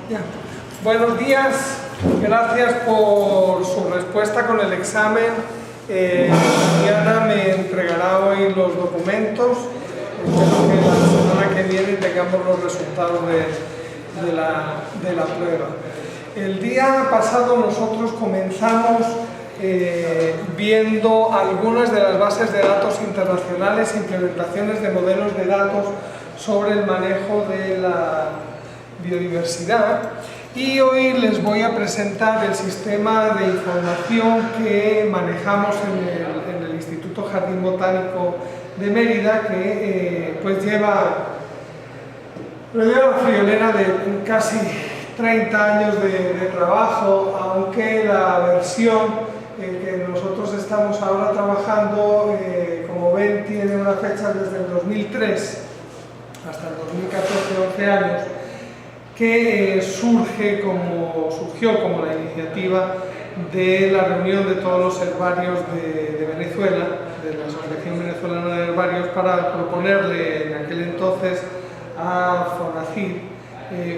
Ya. Buenos días, gracias por su respuesta con el examen. Diana me entregará hoy los documentos. Espero que la semana que viene tengamos los resultados de la prueba. El día pasado nosotros comenzamos viendo algunas de las bases de datos internacionales, implementaciones de modelos de datos sobre el manejo de la biodiversidad, y hoy les voy a presentar el sistema de información que manejamos en el Instituto Jardín Botánico de Mérida, que pues lleva la friolera de casi 30 años de trabajo, aunque la versión que nosotros estamos ahora trabajando, como ven, tiene una fecha desde el 2003 hasta el 2014, 11 años, que surgió como la iniciativa de la reunión de todos los herbarios de Venezuela, de la Asociación Venezolana de Herbarios, para proponerle en aquel entonces a FONACYT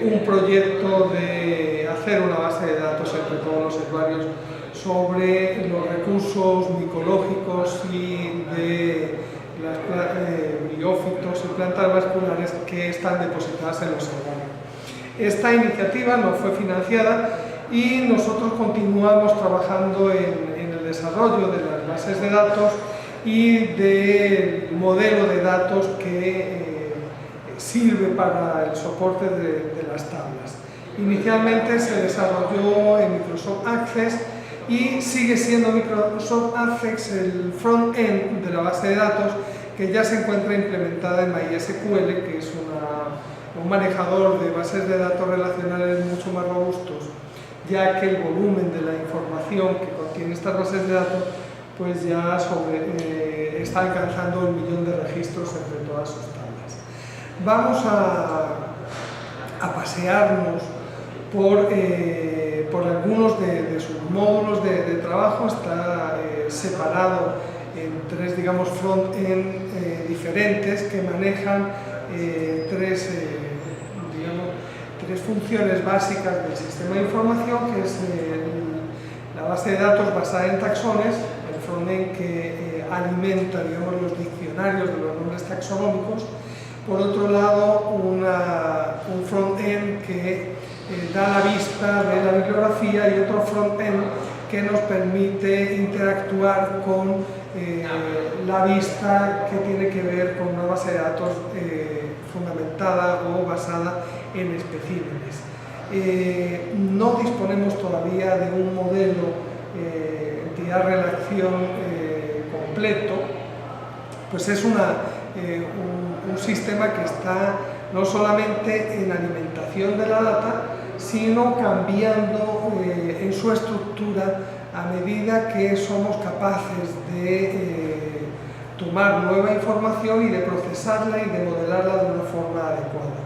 un proyecto de hacer una base de datos entre todos los herbarios sobre los recursos micológicos y de briófitos y plantas vasculares que están depositadas en los herbarios. Esta iniciativa no fue financiada y nosotros continuamos trabajando en el desarrollo de las bases de datos y del modelo de datos que sirve para el soporte de las tablas. Inicialmente se desarrolló en Microsoft Access y sigue siendo Microsoft Access el front-end de la base de datos, que ya se encuentra implementada en MySQL, que es un manejador de bases de datos relacionales mucho más robustos, ya que el volumen de la información que contiene estas bases de datos pues ya está alcanzando el 1.000.000 de registros entre todas sus tablas. Vamos a pasearnos por algunos de sus módulos de trabajo. Está separado en tres, digamos, front-end diferentes que manejan tres funciones básicas del sistema de información, que es la base de datos basada en taxones, el front-end que alimenta, digamos, los diccionarios de los nombres taxonómicos. Por otro lado, un front-end que da la vista de la bibliografía, y otro front-end que nos permite interactuar con la vista que tiene que ver con una base de datos fundamentada o basada en especímenes. No disponemos todavía de un modelo entidad-relación completo, pues es un sistema que está no solamente en alimentación de la data, sino cambiando en su estructura a medida que somos capaces de tomar nueva información y de procesarla y de modelarla de una forma adecuada.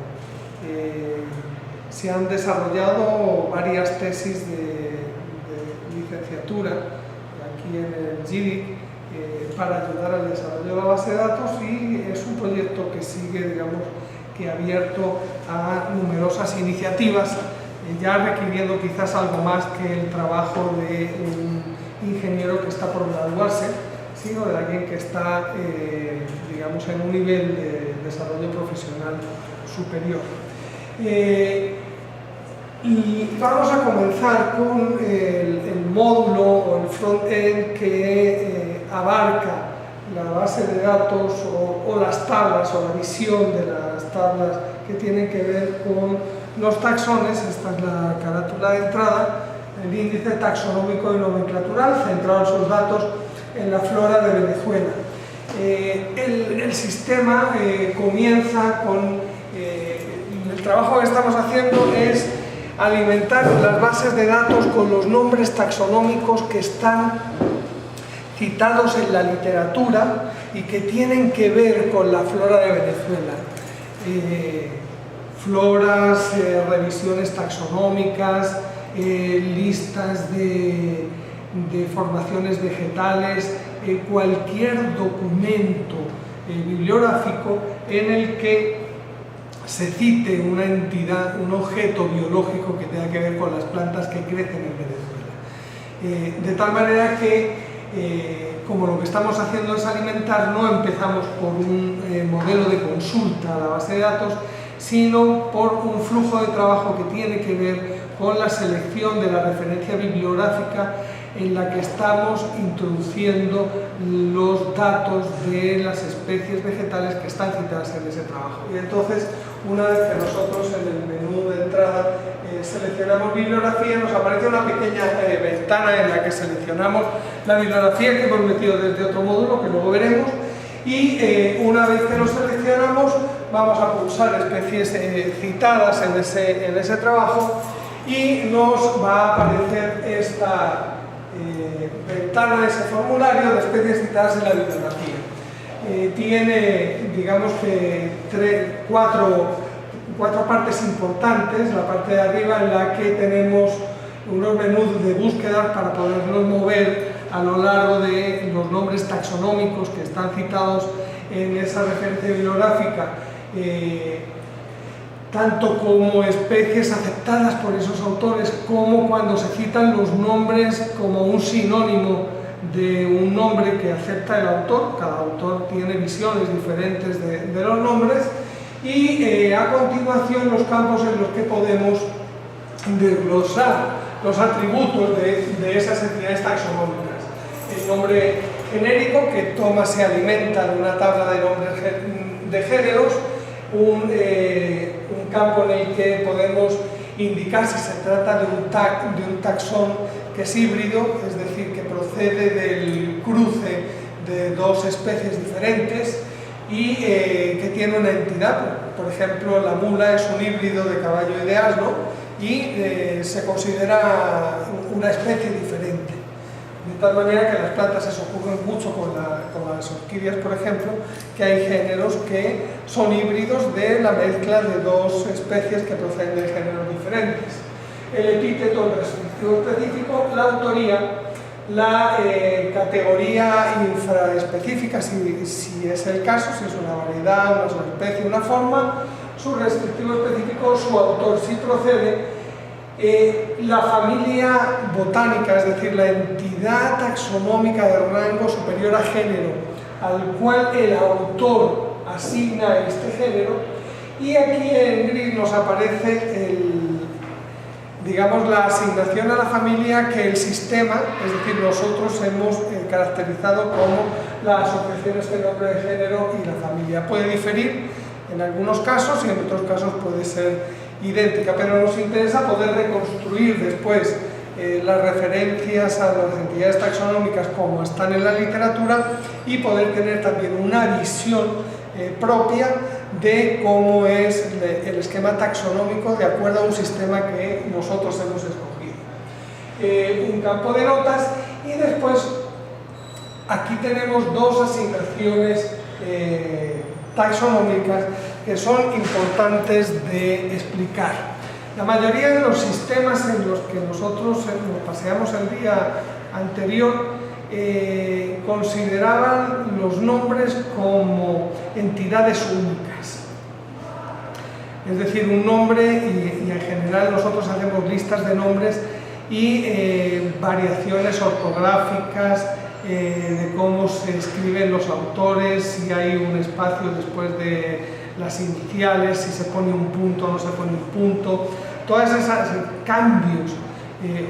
Se han desarrollado varias tesis de licenciatura aquí en el GIDIC para ayudar al desarrollo de la base de datos, y es un proyecto que sigue, digamos, que abierto a numerosas iniciativas, ya requiriendo quizás algo más que el trabajo de un ingeniero que está por graduarse, sino de alguien que está, digamos, en un nivel de desarrollo profesional superior. Y vamos a comenzar con el módulo o el front-end que abarca la base de datos o las tablas, o la visión de las tablas que tienen que ver con los taxones. Esta es la carátula de entrada, el índice taxonómico y nomenclatural, centrado en sus datos en la flora de Venezuela. El sistema comienza con el trabajo que estamos haciendo es alimentar las bases de datos con los nombres taxonómicos que están citados en la literatura y que tienen que ver con la flora de Venezuela. Floras, revisiones taxonómicas, listas de formaciones vegetales, cualquier documento bibliográfico en el que se cite una entidad, un objeto biológico que tenga que ver con las plantas que crecen en Venezuela. De tal manera que, como lo que estamos haciendo es alimentar, no empezamos por un modelo de consulta a la base de datos, sino por un flujo de trabajo que tiene que ver con la selección de la referencia bibliográfica en la que estamos introduciendo los datos de las especies vegetales que están citadas en ese trabajo. Y entonces, una vez que nosotros en el menú de entrada seleccionamos bibliografía, nos aparece una pequeña ventana en la que seleccionamos la bibliografía que hemos metido desde otro módulo, que luego veremos, y una vez que lo seleccionamos vamos a pulsar especies citadas en ese trabajo y nos va a aparecer esta ventana, ese formulario de especies citadas en la bibliografía. Tiene, digamos que, cuatro partes importantes. La parte de arriba en la que tenemos unos menús de búsqueda para podernos mover a lo largo de los nombres taxonómicos que están citados en esa referencia bibliográfica, tanto como especies aceptadas por esos autores, como cuando se citan los nombres como un sinónimo de un nombre que acepta el autor. Cada autor tiene visiones diferentes de los nombres, y a continuación los campos en los que podemos desglosar los atributos de esas entidades taxonómicas. El nombre genérico, que se alimenta de una tabla de nombres de géneros, un campo en el que podemos indicar si se trata de un taxón que es híbrido, es decir, que procede del cruce de dos especies diferentes y que tiene una entidad. Por ejemplo, la mula es un híbrido de caballo y de asno y se considera una especie diferente. De tal manera que las plantas, eso ocurre mucho con las orquídeas, por ejemplo, que hay géneros que son híbridos de la mezcla de dos especies que proceden de géneros diferentes. El epíteto, el descriptivo específico, la autoría, la categoría infraespecífica, si es el caso, si es una variedad, una subespecie, una forma, su restrictivo específico, su autor, si procede, la familia botánica, es decir, la entidad taxonómica de rango superior a género al cual el autor asigna este género, y aquí en gris nos aparece digamos, la asignación a la familia que el sistema, es decir, nosotros hemos caracterizado como la asociación este nombre de género y la familia. Puede diferir en algunos casos y en otros casos puede ser idéntica, pero nos interesa poder reconstruir después las referencias a las entidades taxonómicas como están en la literatura y poder tener también una visión propia de cómo es el esquema taxonómico de acuerdo a un sistema que nosotros hemos escogido. Un campo de notas, y después aquí tenemos dos asignaciones taxonómicas que son importantes de explicar. La mayoría de los sistemas en los que nosotros nos paseamos el día anterior consideraban los nombres como entidades únicas. Es decir, un nombre, y en general nosotros hacemos listas de nombres y variaciones ortográficas, de cómo se escriben los autores, si hay un espacio después de las iniciales, si se pone un punto o no se pone un punto, todos esos cambios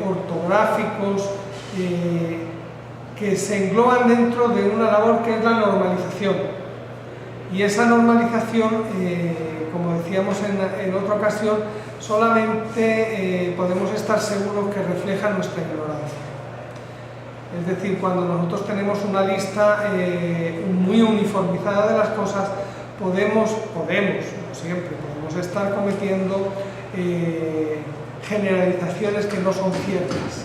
ortográficos que se engloban dentro de una labor que es la normalización. Y esa normalización, como decíamos en otra ocasión, solamente podemos estar seguros que refleja nuestra ignorancia. Es decir, cuando nosotros tenemos una lista muy uniformizada de las cosas, podemos, no siempre, podemos estar cometiendo generalizaciones que no son ciertas.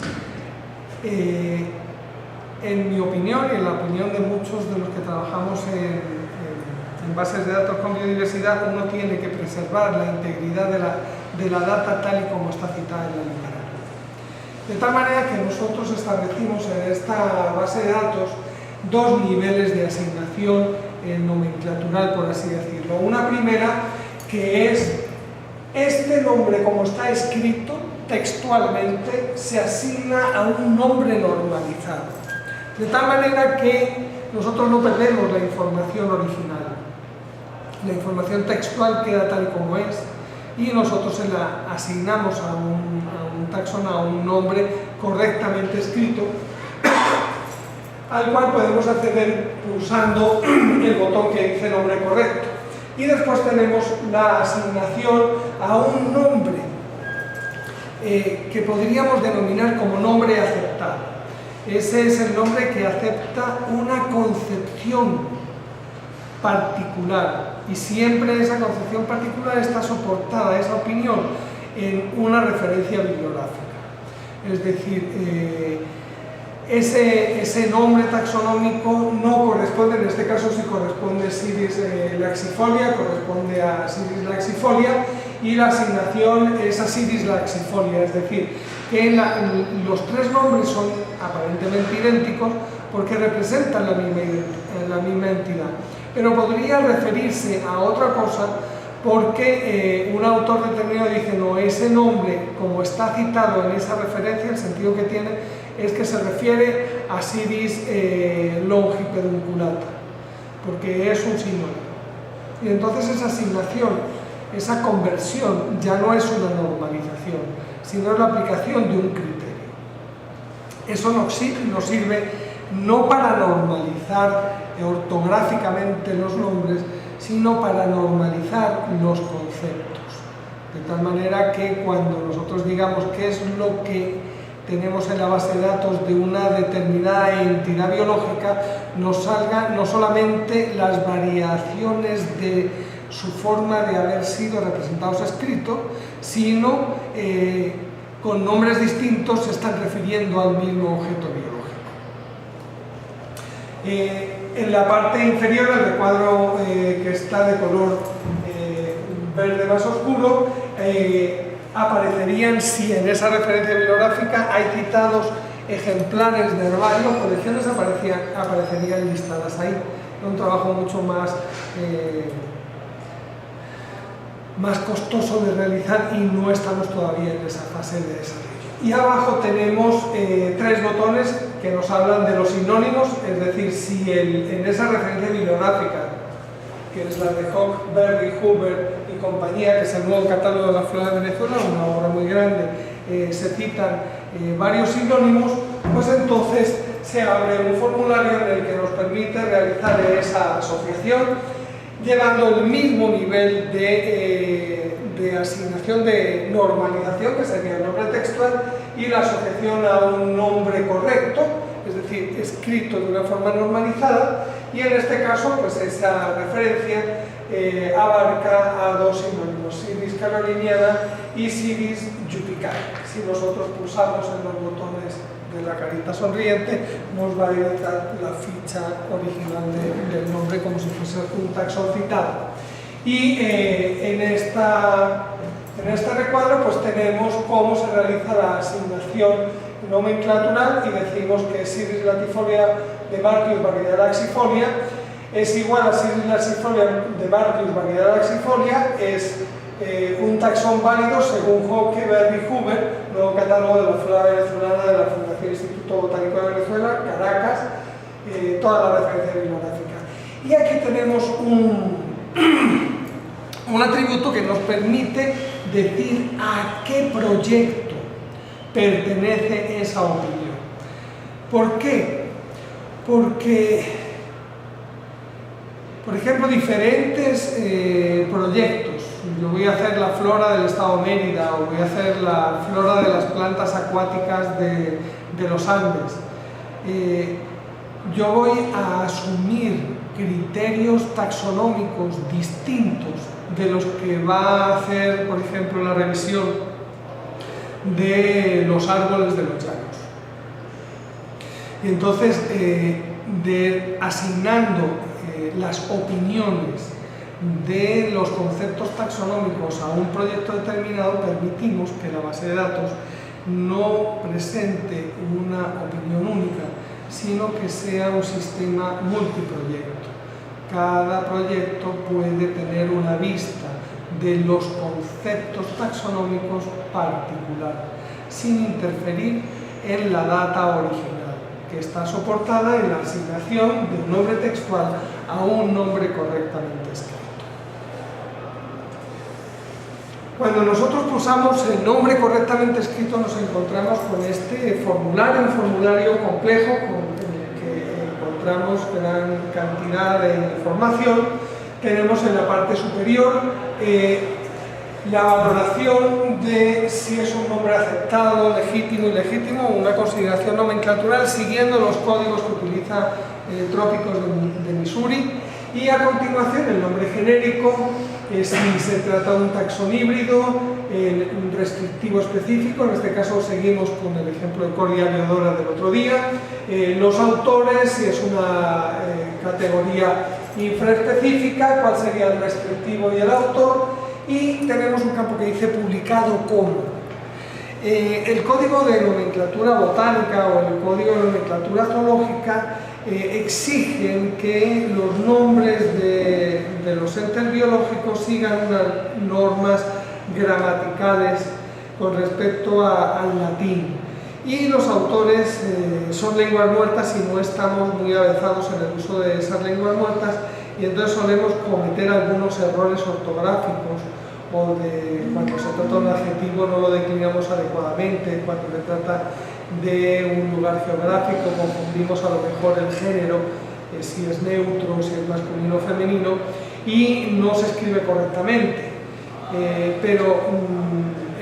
En mi opinión y en la opinión de muchos de los que trabajamos en bases de datos con biodiversidad, uno tiene que preservar la integridad de la data tal y como está citada en la literatura. De tal manera que nosotros establecimos en esta base de datos dos niveles de asignación nomenclatural, por así decirlo. Una primera que es este nombre como está escrito textualmente se asigna a un nombre normalizado, de tal manera que nosotros no perdemos la información original. La información textual queda tal y como es y nosotros se la asignamos a un taxón, a un nombre correctamente escrito, al cual podemos acceder pulsando el botón que dice nombre correcto. Y después tenemos la asignación a un nombre que podríamos denominar como nombre aceptado. Ese es el nombre que acepta una concepción particular y siempre esa concepción particular está soportada, esa opinión, en una referencia bibliográfica. Es decir, ese nombre taxonómico no corresponde, en este caso sí corresponde Sidis laxifolia, corresponde a Sidis laxifolia y la asignación es a Sidis laxifolia, es decir, que los tres nombres son aparentemente idénticos porque representan la misma entidad, pero podría referirse a otra cosa porque un autor determinado dice no, ese nombre como está citado en esa referencia, el sentido que tiene es que se refiere a Sidis longipedunculata, porque es un sinónimo. Y entonces esa asignación, esa conversión ya no es una normalización, sino es la aplicación de un criterio. Eso nos sirve no para normalizar ortográficamente los nombres, sino para normalizar los conceptos. De tal manera que cuando nosotros digamos qué es lo que tenemos en la base de datos de una determinada entidad biológica, nos salgan no solamente las variaciones de su forma de haber sido representados escritos, sino con nombres distintos se están refiriendo al mismo objeto biológico. En la parte inferior del recuadro que está de color verde más oscuro, aparecerían, si en esa referencia bibliográfica hay citados ejemplares de herbario, colecciones aparecerían listadas ahí. Es un trabajo mucho más costoso de realizar y no estamos todavía en esa fase de desarrollo. Y abajo tenemos tres botones que nos hablan de los sinónimos, es decir, si en esa referencia bibliográfica, que es la de Hock, Berry, Huber y compañía, que es el nuevo catálogo de la flora de Venezuela, una obra muy grande, se citan varios sinónimos, pues entonces se abre un formulario en el que nos permite realizar esa asociación, llevando el mismo nivel de asignación de normalización, que sería el nombre textual, y la asociación a un nombre correcto, es decir, escrito de una forma normalizada, y en este caso, pues esa referencia abarca a dos sinónimos, Sidis caroliniana y Sidis jupicae. Si nosotros pulsamos en los botones de la carita sonriente, nos va a directar la ficha original del nombre como si fuese un taxón citado. Y en este recuadro pues tenemos cómo se realiza la asignación nomenclatural y decimos que Sidis latifolia de Martius variedad laxifolia es igual a Sidis laxifolia de Martius variedad laxifolia, es un taxón válido según Hocke, Berry, Huber, nuevo catálogo de la flora venezolana de la Fundación Instituto Botánico de Venezuela, Caracas, toda la referencia bibliográfica. Y aquí tenemos un atributo que nos permite decir a qué proyecto pertenece esa opinión. ¿Por qué? Porque, por ejemplo, diferentes proyectos, yo voy a hacer la flora del estado Mérida o voy a hacer la flora de las plantas acuáticas de los Andes, yo voy a asumir criterios taxonómicos distintos de los que va a hacer, por ejemplo, la revisión de los árboles de los llanos. Y entonces, asignando las opiniones de los conceptos taxonómicos a un proyecto determinado, permitimos que la base de datos no presente una opinión única, sino que sea un sistema multiproyecto. Cada proyecto puede tener una vista de los conceptos taxonómicos particulares, sin interferir en la data original, que está soportada en la asignación de un nombre textual a un nombre correctamente escrito. Cuando nosotros pulsamos el nombre correctamente escrito, nos encontramos con este formulario, un formulario complejo en el que encontramos gran cantidad de información. Tenemos en la parte superior la valoración de si es un nombre aceptado, legítimo, ilegítimo, una consideración nomenclatural siguiendo los códigos que utiliza Trópicos de Missouri, y a continuación el nombre genérico, si se trata de un taxón híbrido, un restrictivo específico, en este caso seguimos con el ejemplo de Cordial y Odora del otro día, los autores, si es una categoría infraespecífica, cuál sería el restrictivo y el autor, y tenemos un campo que dice publicado como. El código de nomenclatura botánica o el código de nomenclatura zoológica exigen que los nombres de los entes biológicos sigan unas normas gramaticales con respecto al latín, y los autores son lenguas muertas y no estamos muy avezados en el uso de esas lenguas muertas, y entonces solemos cometer algunos errores ortográficos, o cuando se trata de un adjetivo no lo declinamos adecuadamente, cuando se trata de un lugar geográfico confundimos a lo mejor el género, si es neutro, si es masculino o femenino, y no se escribe correctamente, pero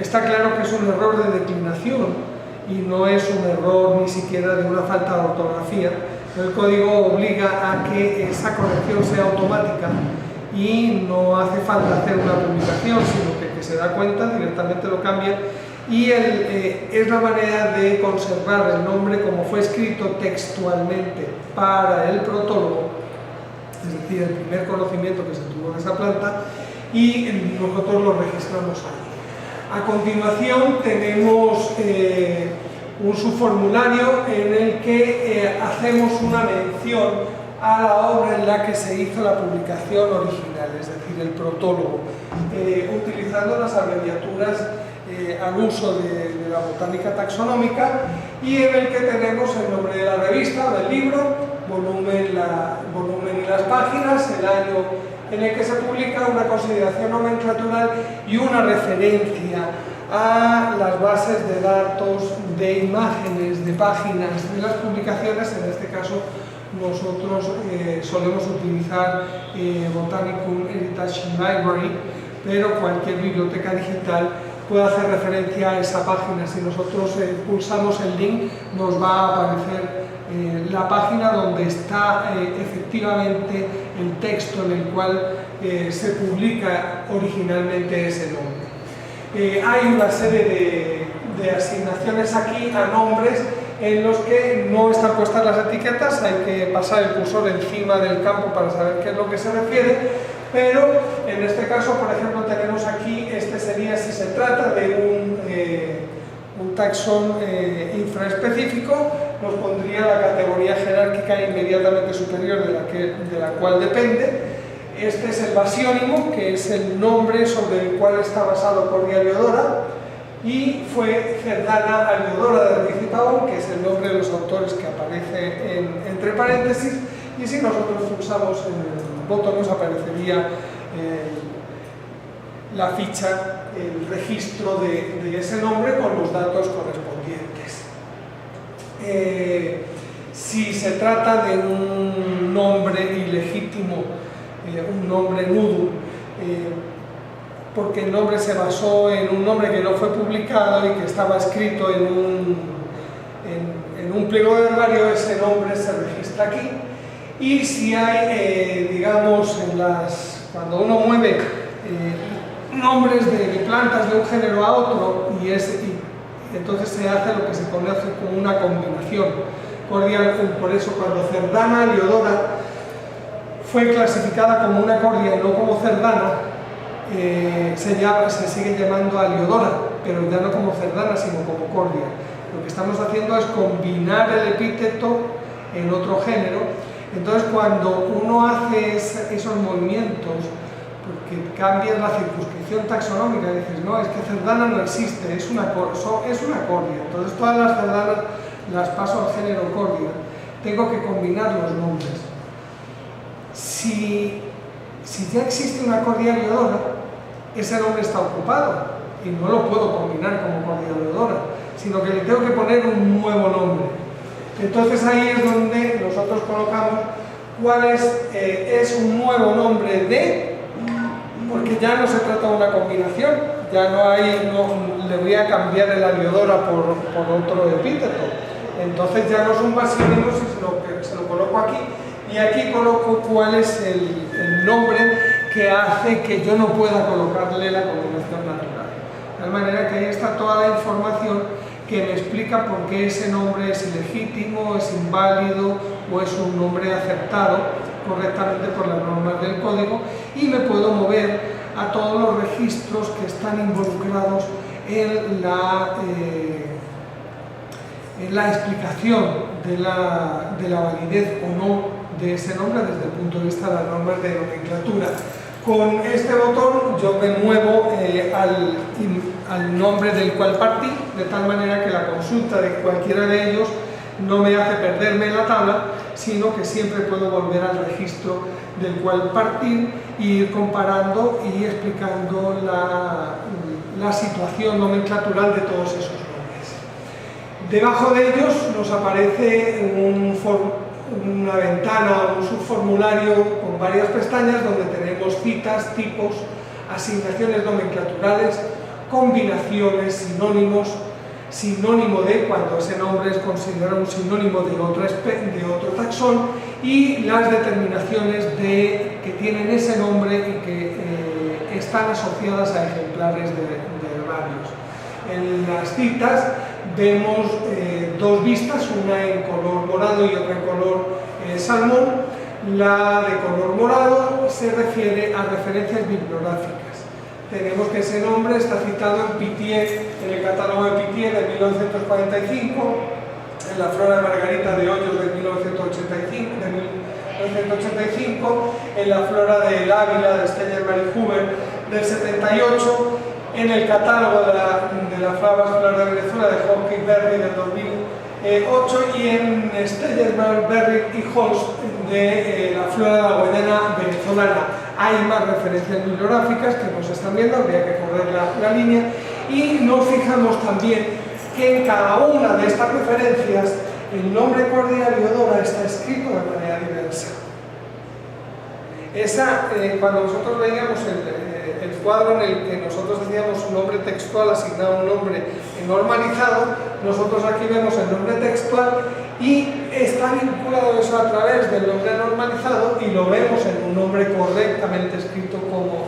está claro que es un error de declinación y no es un error ni siquiera de una falta de ortografía. El código obliga a que esa corrección sea automática y no hace falta hacer una publicación, sino que se da cuenta, directamente lo cambia, y es la manera de conservar el nombre como fue escrito textualmente para el protólogo, es decir, el primer conocimiento que se tuvo de esa planta, y nosotros lo registramos ahí. A continuación tenemos un subformulario en el que hacemos una mención a la obra en la que se hizo la publicación original, es decir, el protólogo, utilizando las abreviaturas al uso de la botánica taxonómica, y en el que tenemos el nombre de la revista o del libro, volumen y las páginas, el año en el que se publica, una consideración nomenclatural y una referencia a las bases de datos de imágenes de páginas de las publicaciones. En este caso nosotros solemos utilizar Botanicum Heritage Library, pero cualquier biblioteca digital puede hacer referencia a esa página. Si nosotros pulsamos el link, nos va a aparecer la página donde está efectivamente el texto en el cual se publica originalmente ese nombre. Hay una serie de asignaciones aquí a nombres en los que no están puestas las etiquetas, hay que pasar el cursor encima del campo para saber qué es lo que se refiere, pero en este caso, por ejemplo, tenemos aquí, este sería si se trata de un taxón infraespecífico, nos pondría la categoría jerárquica inmediatamente superior de la cual depende. Este es el basiónimo, que es el nombre sobre el cual está basado Cordial y Odora, y fue Cerdana Aliodora de Ruiz y Pavón, que es el nombre de los autores que aparece entre paréntesis, y si nosotros pulsamos el botón nos aparecería la ficha, el registro de ese nombre con los datos correspondientes. Si se trata de un nombre ilegítimo, un nombre nudo, porque el nombre se basó en un nombre que no fue publicado y que estaba escrito en un pliego de herbario, ese nombre se registra aquí. Y si hay, digamos, cuando uno mueve nombres de plantas de un género a otro, entonces se hace lo que se conoce como una combinación. Por eso cuando Cerdana Aliodora fue clasificada como una cordia y no como cerdana, se sigue llamando Aliodora, pero ya no como cerdana, sino como cordia. Lo que estamos haciendo es combinar el epíteto en otro género. Entonces, cuando uno hace esos movimientos porque cambias la circunscripción taxonómica y dices, no, es que cerdana no existe, es una cordia, entonces todas las cerdanas las paso al género cordia, tengo que combinar los nombres. Si ya existe una cordia leodora, ese nombre está ocupado y no lo puedo combinar como cordia leodora, sino que le tengo que poner un nuevo nombre. Entonces ahí es donde nosotros colocamos cuál es un nuevo nombre de, porque ya no se trata de una combinación, ya no le voy a cambiar el aleodora por otro epíteto. Entonces ya no es un basílimo, sino que se lo coloco aquí, y aquí coloco cuál es el nombre que hace que yo no pueda colocarle la combinación natural. De tal manera que ahí está toda la información que me explica por qué ese nombre es ilegítimo, es inválido o es un nombre aceptado correctamente por las normas del código, y me puedo mover a todos los registros que están involucrados en la explicación de la validez o no de ese nombre desde el punto de vista de las normas de nomenclatura. Con este botón yo me muevo al nombre del cual partí, de tal manera que la consulta de cualquiera de ellos no me hace perderme en la tabla, sino que siempre puedo volver al registro del cual partir e ir comparando y explicando la situación nomenclatural de todos esos nombres. Debajo de ellos nos aparece una ventana, un subformulario con varias pestañas donde tenemos citas, tipos, asignaciones nomenclaturales, combinaciones, sinónimos, sinónimo de cuando ese nombre es considerado un sinónimo de otro taxón, y las determinaciones que tienen ese nombre y que están asociadas a ejemplares de herbarios. En las citas vemos dos vistas, una en color morado y otra en color salmón. La de color morado se refiere a referencias bibliográficas. Tenemos que ese nombre está citado en Pittier, en el catálogo de Pittier de 1945, en la Flora de Margarita de Hoyos de 1985, en la Flora del Ávila de Steyer Mary Hoover del 78, en el catálogo de la Flora de Venezuela de Hopkins Berry del 2008 y en Steyer Berry y Holst de la Flora de la Guayana venezolana. Hay más referencias bibliográficas que nos están viendo, habría que correr la línea, y nos fijamos también que en cada una de estas referencias el nombre cordia leodora está escrito de manera diversa. Cuando nosotros veíamos el cuadro en el que nosotros decíamos un nombre textual asignado a un nombre normalizado, nosotros aquí vemos el nombre textual y está vinculado eso a través del nombre normalizado, y lo vemos en un nombre correctamente escrito como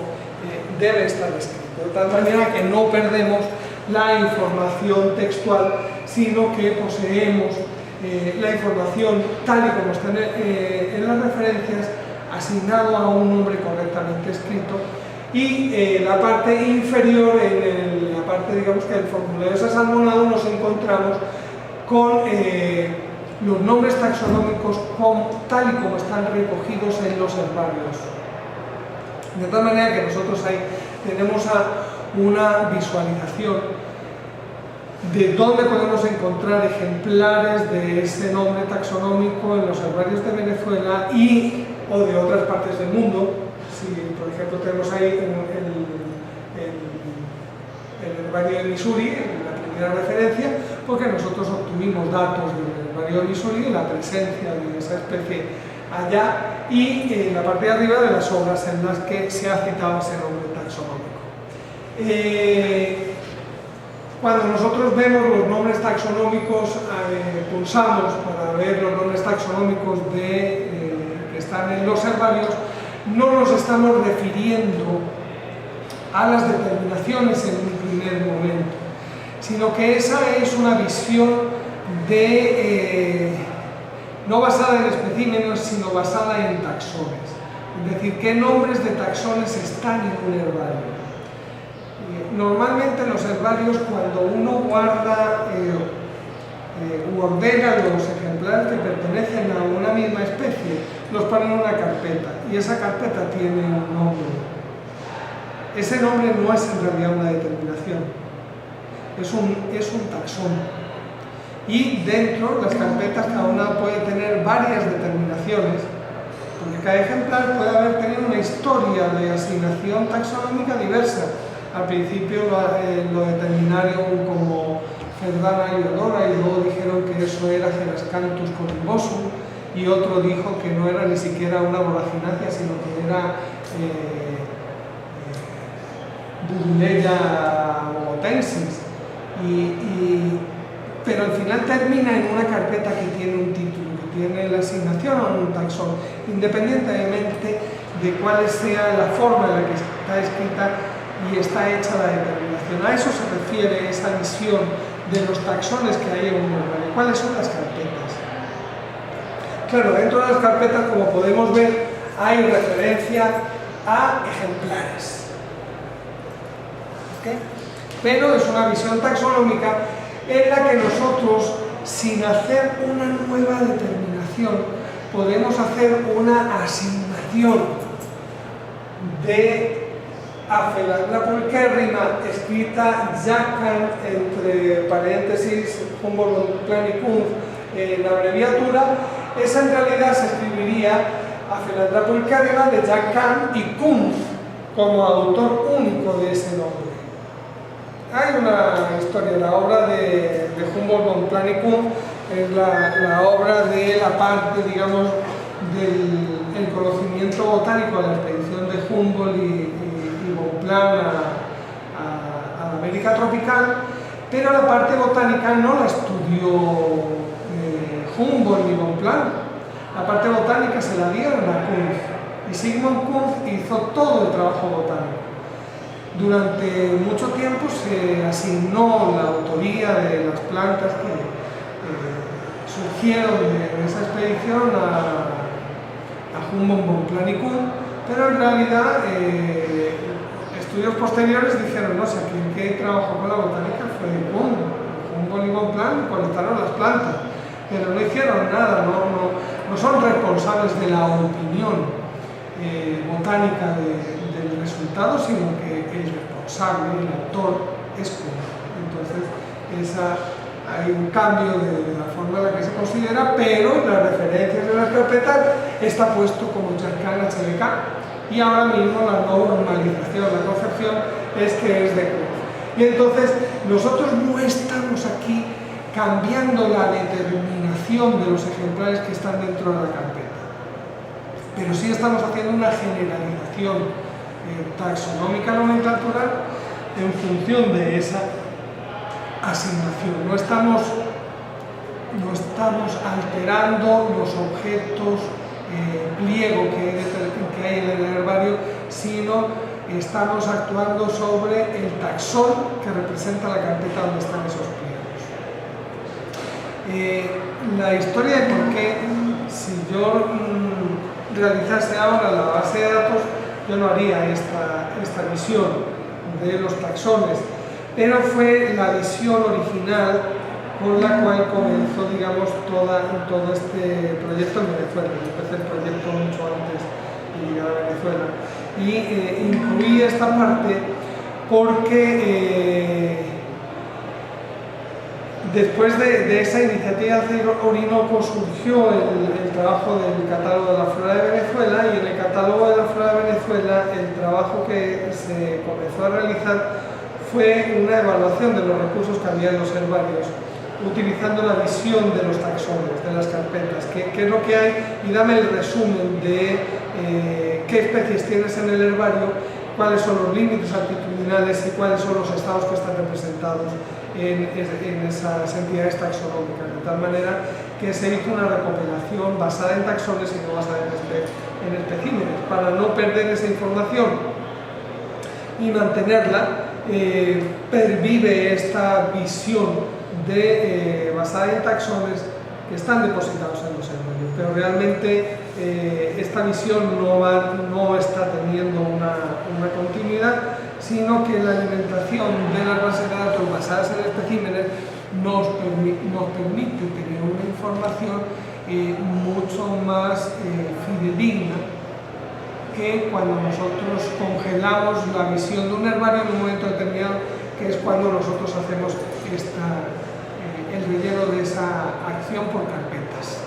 debe estar escrito, de tal manera que no perdemos la información textual, sino que poseemos la información tal y como está en las referencias, asignado a un nombre correctamente escrito, y la parte inferior, en la parte, digamos, que del formulario desasalmonado, nos encontramos con los nombres taxonómicos tal y como están recogidos en los herbarios. De tal manera que nosotros ahí tenemos una visualización de dónde podemos encontrar ejemplares de ese nombre taxonómico en los herbarios de Venezuela o de otras partes del mundo. Si, por ejemplo, tenemos ahí el herbario de Missouri, la primera referencia, porque nosotros obtuvimos datos del herbario de Missouri, la presencia de esa especie allá, y en la parte de arriba de las obras en las que se ha citado ese nombre taxonómico. Cuando nosotros vemos los nombres taxonómicos, pulsamos para ver los nombres taxonómicos que están en los herbarios, no nos estamos refiriendo a las determinaciones en un primer momento, sino que esa es una visión no basada en especímenes, sino basada en taxones. Es decir, qué nombres de taxones están en un herbario. Normalmente en los herbarios, cuando uno guarda u ordena los ejemplares que pertenecen a una misma especie, los pone en una carpeta, y esa carpeta tiene un nombre. Ese nombre no es en realidad una determinación, es un taxón. Y dentro las carpetas cada una puede tener varias determinaciones, porque cada ejemplar puede haber tenido una historia de asignación taxonómica diversa. Al principio lo determinaron como Cerdana y Odora y luego dijeron que eso era Cerascanthus corimbosum y otro dijo que no era ni siquiera una voraginácea sino que era Buduleia bogotensis. Pero al final termina en una carpeta que tiene un título, que tiene la asignación a un taxón, independientemente de cuál sea la forma en la que está escrita y está hecha la determinación. A eso se refiere esa visión de los taxones que hay en un herbario. ¿Cuáles son las carpetas? Claro, dentro de las carpetas, como podemos ver, hay referencia a ejemplares. ¿Okay? Pero es una visión taxonómica en la que nosotros, sin hacer una nueva determinación, podemos hacer una asignación de Aphelandra pulcherrima, escrita Jackan entre paréntesis Humboldt Planicum en abreviatura. Esa en realidad se escribiría Aphelandra pulcherrima de Jackan y Kunz como autor único de ese nombre. Hay una historia, la obra de Humboldt Planicum es la obra de la parte, digamos, del conocimiento botánico de la expedición de Humboldt y Bonpland a la América tropical, pero la parte botánica no la estudió Humboldt ni Bonpland. La parte botánica se la dieron a Kunz y Sigmund Kunz hizo todo el trabajo botánico. Durante mucho tiempo se asignó la autoría de las plantas que surgieron de esa expedición a Humboldt, Bonpland y Kunz, pero en realidad estudios posteriores dijeron, no sé, quien que trabajó con la botánica fue Kunz. Humboldt y Bonpland colectaron las plantas, pero no hicieron nada, no son responsables de la opinión botánica del resultado, sino que el responsable, el autor, es Kunz. Entonces, hay un cambio de la forma en la que se considera, pero en las referencias de las carpetas está puesto como Jackan HBK y ahora mismo la normalización, la concepción es que es de Kunz. Y entonces nosotros no estamos aquí cambiando la determinación de los ejemplares que están dentro de la carpeta, pero sí estamos haciendo una generalización taxonómica nomenclatural en función de esa asignación. No estamos alterando los objetos pliego que hay en el herbario, sino estamos actuando sobre el taxón que representa la carpeta donde están esos pliegos. La historia de por qué, si yo realizase ahora la base de datos, yo no haría esta visión de los taxones, pero fue la visión original con la cual comenzó, digamos, todo este proyecto en Venezuela. Yo empecé el proyecto mucho antes de llegar a Venezuela y incluí esta parte porque después de esa iniciativa de Orinoco surgió el trabajo del catálogo de la flora de Venezuela, y en el catálogo de la flora de Venezuela el trabajo que se comenzó a realizar fue una evaluación de los recursos que había en los herbarios, utilizando la visión de los taxones, de las carpetas, qué es lo que hay, y dame el resumen de qué especies tienes en el herbario, cuáles son los límites altitudinales y cuáles son los estados que están representados en esas entidades taxonómicas, de tal manera que se hizo una recopilación basada en taxones y no basada en especímenes, para no perder esa información y mantenerla. Pervive esta visión basada en taxones que están depositados en los herbarios, pero realmente esta visión no está teniendo una continuidad, sino que la alimentación de las bases de datos basadas en especímenes nos permite tener una información mucho más fidedigna que cuando nosotros congelamos la visión de un herbario en un momento determinado, que es cuando nosotros hacemos el relleno de esa acción por carpetas.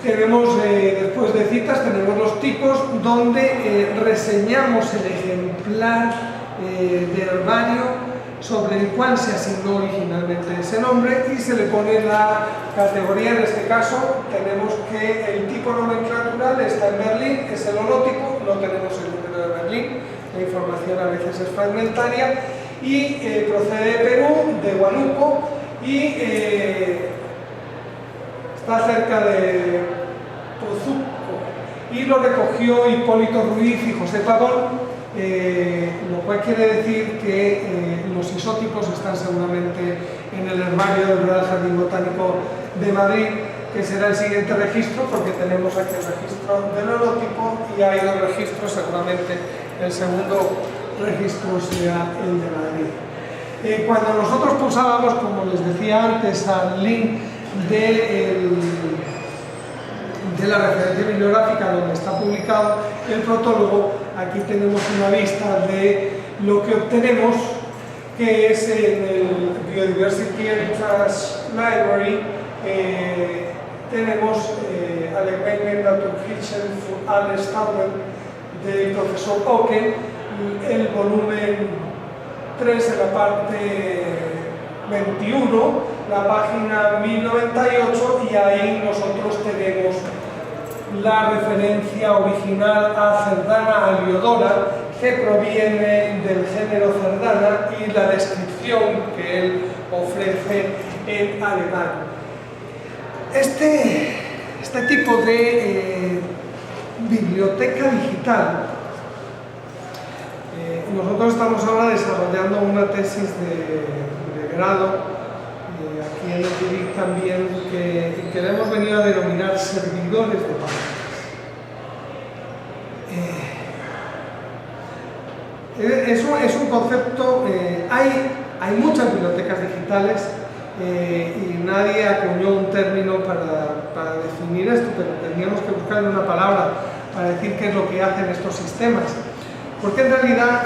Después de citas, tenemos los tipos donde reseñamos el ejemplar de herbario sobre el cual se asignó originalmente ese nombre y se le pone la categoría. En este caso tenemos que el tipo nomenclatural está en Berlín, es el holotipo, no tenemos el número de Berlín, la información a veces es fragmentaria, y procede de Perú, de Huánuco, y está cerca de Pozuco, y lo recogió Hipólito Ruiz y José Pavón, lo cual quiere decir que los isótipos están seguramente en el herbario del Real Jardín Botánico de Madrid, que será el siguiente registro, porque tenemos aquí el registro del holotipo y hay dos registros, seguramente el segundo registro sea el de Madrid. Cuando nosotros pulsábamos, como les decía antes, al link de la referencia bibliográfica donde está publicado el protólogo, aquí tenemos una vista de lo que obtenemos, que es en el Biodiversity Heritage Library. Tenemos Allgemeine Naturgeschichte für alle Stauben del profesor Oken, el volumen 3 en la parte 21, la página 1098, y ahí nosotros tenemos la referencia original a Cerdana aliodora, que proviene del género Cerdana, y la descripción que él ofrece en alemán. Este tipo de biblioteca digital, nosotros estamos ahora desarrollando una tesis de grado aquí en el TIDIC también, que le hemos venido a denominar servidores de páginas. Es un concepto, hay muchas bibliotecas digitales y nadie acuñó un término para definir esto, pero teníamos que buscar una palabra para decir qué es lo que hacen estos sistemas. Porque en realidad,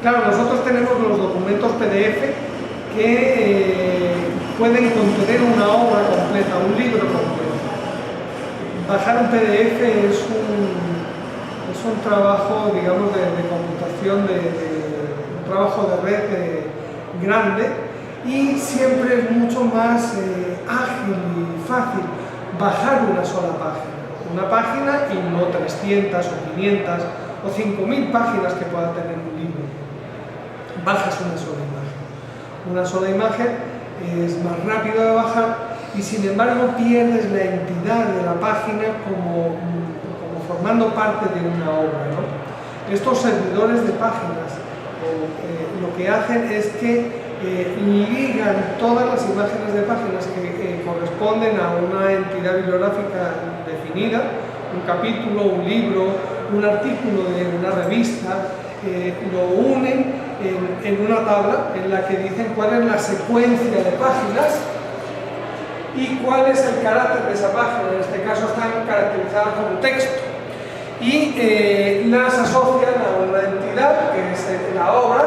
claro, nosotros tenemos los documentos PDF que pueden contener una obra completa, un libro completo. Bajar un PDF es un trabajo, digamos, de computación, un trabajo de red grande, y siempre es mucho más ágil y fácil bajar una sola página y no 300 o 500 o 5000 páginas que pueda tener un libro. Bajas una sola imagen, es más rápido de bajar, y sin embargo pierdes la entidad de la página como formando parte de una obra, ¿no? Estos servidores de páginas lo que hacen es que ligan todas las imágenes de páginas que corresponden a una entidad bibliográfica definida, un capítulo, un libro, un artículo de una revista, lo unen en una tabla en la que dicen cuál es la secuencia de páginas y cuál es el carácter de esa página. En este caso están caracterizadas como texto, y las asocian a una entidad, que es la obra,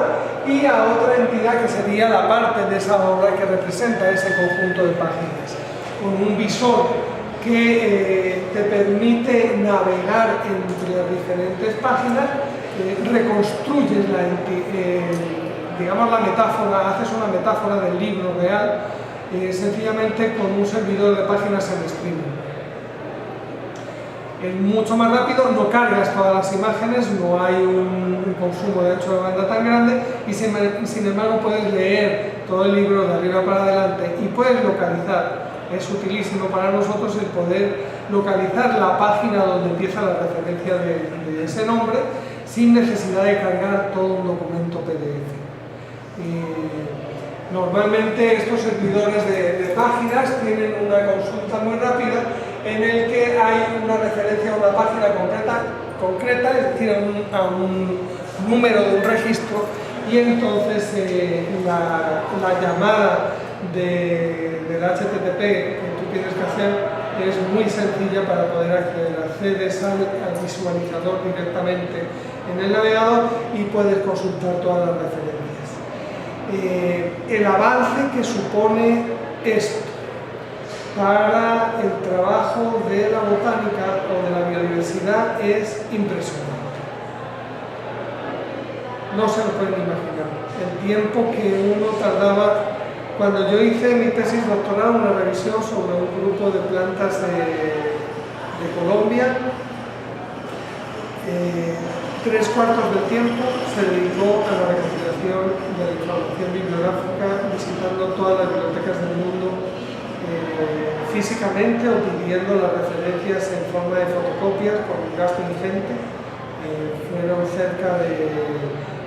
y a otra entidad que sería la parte de esa obra que representa ese conjunto de páginas, con un visor que te permite navegar entre las diferentes páginas. Reconstruyes digamos la metáfora, haces una metáfora del libro real, sencillamente con un servidor de páginas en streaming. Es mucho más rápido, no cargas todas las imágenes, no hay un consumo de ancho de banda tan grande, y sin embargo puedes leer todo el libro de arriba para adelante y puedes localizar. Es utilísimo para nosotros el poder localizar la página donde empieza la referencia de ese nombre, sin necesidad de cargar todo un documento PDF. Normalmente estos servidores de páginas tienen una consulta muy rápida en el que hay una referencia a una página concreta, es decir, a un número de un registro, y entonces la llamada del HTTP que tú tienes que hacer es muy sencilla para poder acceder. Accedes al visualizador directamente en el navegador y puedes consultar todas las referencias. El avance que supone esto para el trabajo de la botánica o de la biodiversidad es impresionante. No se lo pueden imaginar. El tiempo que uno tardaba. Cuando yo hice mi tesis doctoral, una revisión sobre un grupo de plantas de Colombia, 3/4 del tiempo se dedicó a la recopilación de la información bibliográfica, visitando todas las bibliotecas del mundo físicamente o pidiendo las referencias en forma de fotocopias con un gasto ingente. Fueron cerca de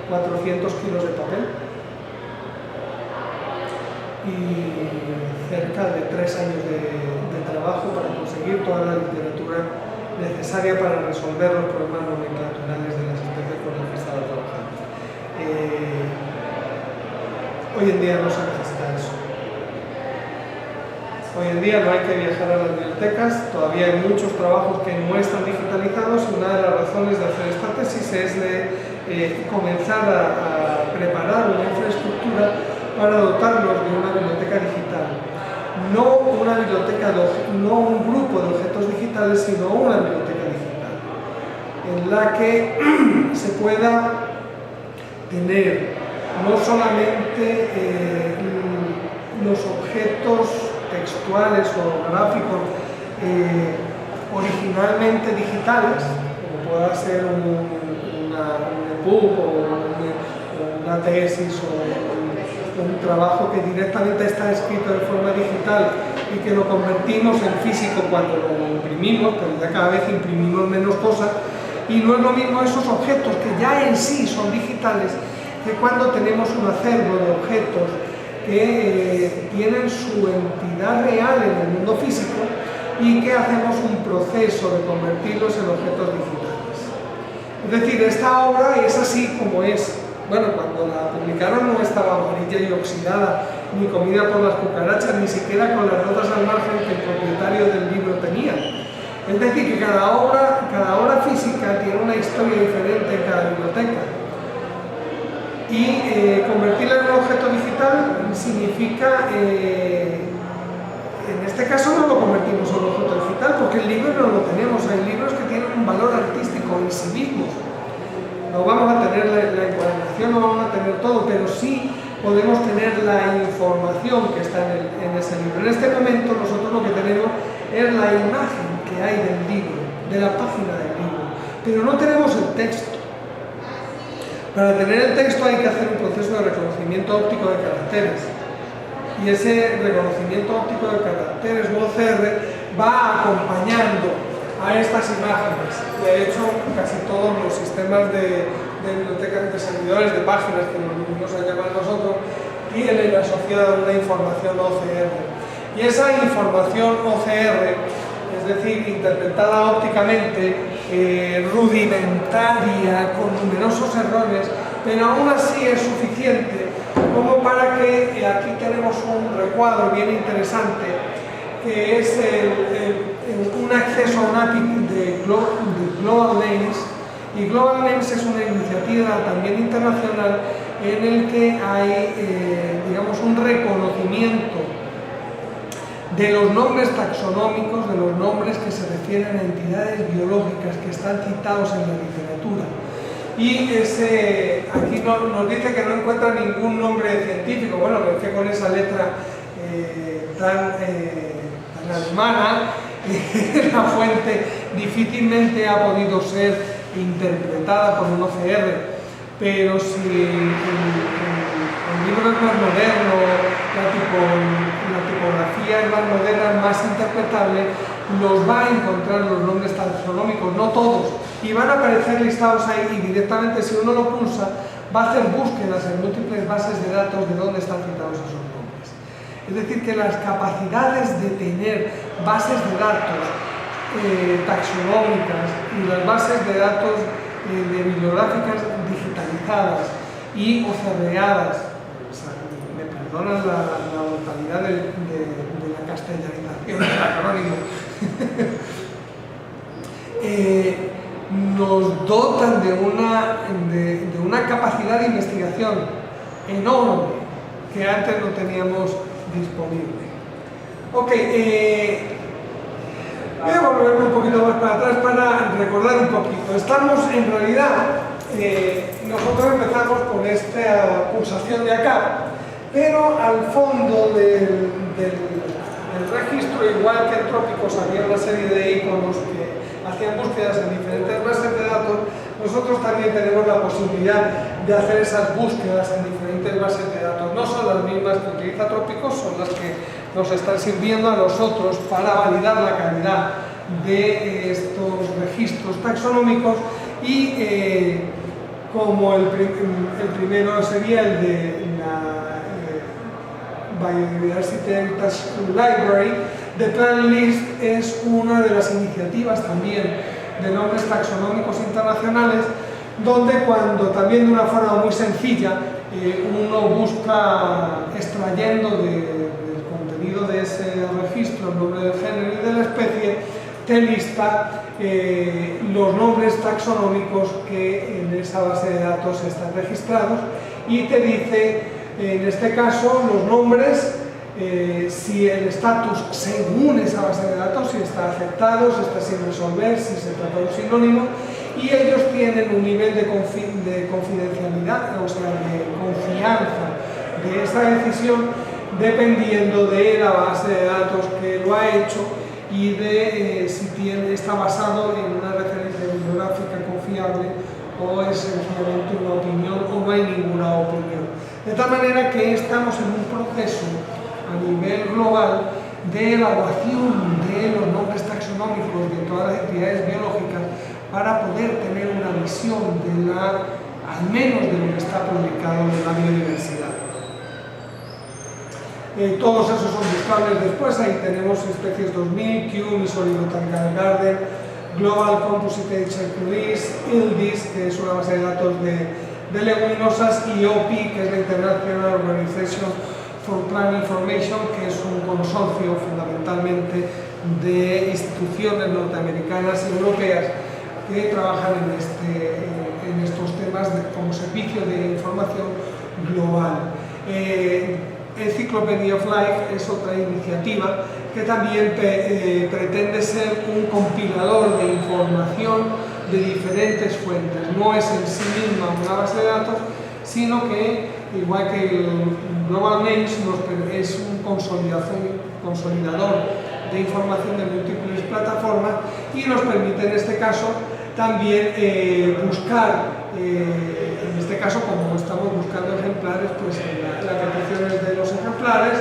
400 kilos de papel y cerca de 3 años de trabajo para conseguir toda la literatura necesaria para resolver los problemas nomenclaturales de las especies con las que estaba trabajando. Hoy en día no se necesita eso. Hoy en día no hay que viajar a las bibliotecas, todavía hay muchos trabajos que no están digitalizados y una de las razones de hacer esta tesis es de comenzar a preparar una infraestructura para dotarlos de una biblioteca digital. No una biblioteca, no un grupo de objetos digitales, sino una biblioteca digital, en la que se pueda tener no solamente los objetos textuales o gráficos originalmente digitales, como pueda ser un ebook o una tesis o un trabajo que directamente está escrito de forma digital y que lo convertimos en físico cuando lo imprimimos, pero ya cada vez imprimimos menos cosas, y no es lo mismo esos objetos que ya en sí son digitales que cuando tenemos un acervo de objetos que tienen su entidad real en el mundo físico y que hacemos un proceso de convertirlos en objetos digitales. Es decir, esta obra es así como es. Bueno, cuando la publicaron no estaba amarilla y oxidada, ni comida por las cucarachas, ni siquiera con las notas al margen que el propietario del libro tenía. Es decir, que cada obra física tiene una historia diferente en cada biblioteca. Y convertirla en un objeto digital significa, en este caso no lo convertimos en un objeto digital, porque el libro no lo tenemos, hay libros que tienen un valor artístico en sí mismos. No vamos a tener la encuadernación, no vamos a tener todo, pero sí podemos tener la información que está en ese libro. En este momento nosotros lo que tenemos es la imagen que hay del libro, de la página del libro, pero no tenemos el texto. Para tener el texto hay que hacer un proceso de reconocimiento óptico de caracteres, y ese reconocimiento óptico de caracteres, o OCR, va acompañando a estas imágenes. De hecho, casi todos los sistemas de bibliotecas, de servidores de páginas, que nos llaman nosotros, tienen asociada una información OCR. Y esa información OCR, es decir, interpretada ópticamente, rudimentaria, con numerosos errores, pero aún así es suficiente como para que aquí tenemos un recuadro bien interesante, que es un acceso a un API de Global Names, y Global Names es una iniciativa también internacional en el que hay digamos un reconocimiento de los nombres taxonómicos, de los nombres que se refieren a entidades biológicas que están citados en la literatura. Y aquí nos dice que no encuentra ningún nombre científico. Bueno, pero es que con esa letra tan alemana, la fuente difícilmente ha podido ser interpretada por un OCR, pero si el libro es más moderno, la tipografía es más moderna, más interpretable, los va a encontrar los nombres taxonómicos, no todos, y van a aparecer listados ahí, y directamente si uno lo pulsa va a hacer búsquedas en múltiples bases de datos de dónde están citados esos nombres. Es decir, que las capacidades de tener bases de datos taxonómicas y las bases de datos bibliográficas digitalizadas y OCReadas, me perdonan la brutalidad de la castellanización del acrónimo, nos dotan de una capacidad de investigación enorme que antes no teníamos disponible. Ok, voy a volverme un poquito más para atrás para recordar un poquito. Estamos en realidad, nosotros empezamos con esta pulsación de acá, pero al fondo del registro, igual que en Trópicos había una serie de iconos que hacían búsquedas en diferentes bases de datos, nosotros también tenemos la posibilidad de hacer esas búsquedas en diferentes bases de datos. No son las mismas que utiliza Trópicos, son las que nos están sirviendo a nosotros para validar la calidad de estos registros taxonómicos y como el primero sería el de la Biodiversity Heritage Library, The Plant List es una de las iniciativas también de nombres taxonómicos internacionales, donde cuando también de una forma muy sencilla uno busca extrayendo del contenido de ese registro el nombre del género y de la especie, te lista los nombres taxonómicos que en esa base de datos están registrados y te dice, en este caso, los nombres, si el estatus según esa base de datos, si está aceptado, si está sin resolver, si se trata de un sinónimo, y ellos tienen un nivel de confidencialidad, o sea, de confianza de esa decisión, dependiendo de la base de datos que lo ha hecho y de si está basado en una referencia bibliográfica confiable o es sencillamente una opinión o no hay ninguna opinión. De tal manera que estamos en un proceso a nivel global de elaboración de los nombres taxonómicos de todas las entidades biológicas para poder tener una visión de al menos de lo que está publicado en la biodiversidad. Todos esos son buscables después, ahí tenemos especies 2000, Kew, Missouri Botanical Garden, Global Composite Age List, ILDIS, que es una base de datos de leguminosas, y OPI, que es la International Organization for Plant Information, que es un consorcio fundamentalmente de instituciones norteamericanas y europeas que trabajan en estos temas como servicio de información global. Encyclopedia of Life es otra iniciativa que también pretende ser un compilador de información de diferentes fuentes. No es en sí misma una base de datos, sino que, igual que el Global Names, es un consolidador de información de múltiples plataformas y nos permite en este caso también buscar, en este caso como estamos buscando ejemplares, pues las peticiones de los ejemplares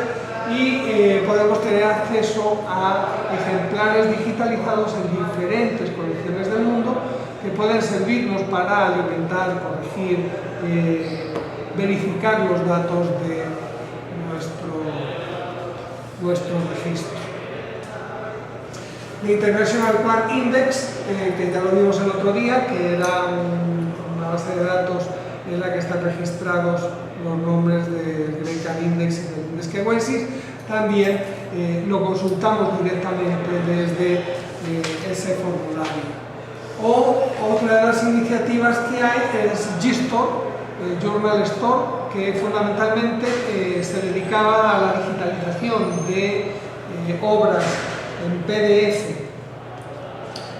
y podemos tener acceso a ejemplares digitalizados en diferentes colecciones del mundo que pueden servirnos para alimentar, corregir, verificar los datos de nuestro registro. The International Plant Index, que ya lo vimos el otro día, que era una base de datos en la que están registrados los nombres del Great Can Index y del Index Kewensis, también lo consultamos directamente desde ese formulario. O otra de las iniciativas que hay es GStore, Journal Store, que fundamentalmente se dedicaba a la digitalización de obras en PDF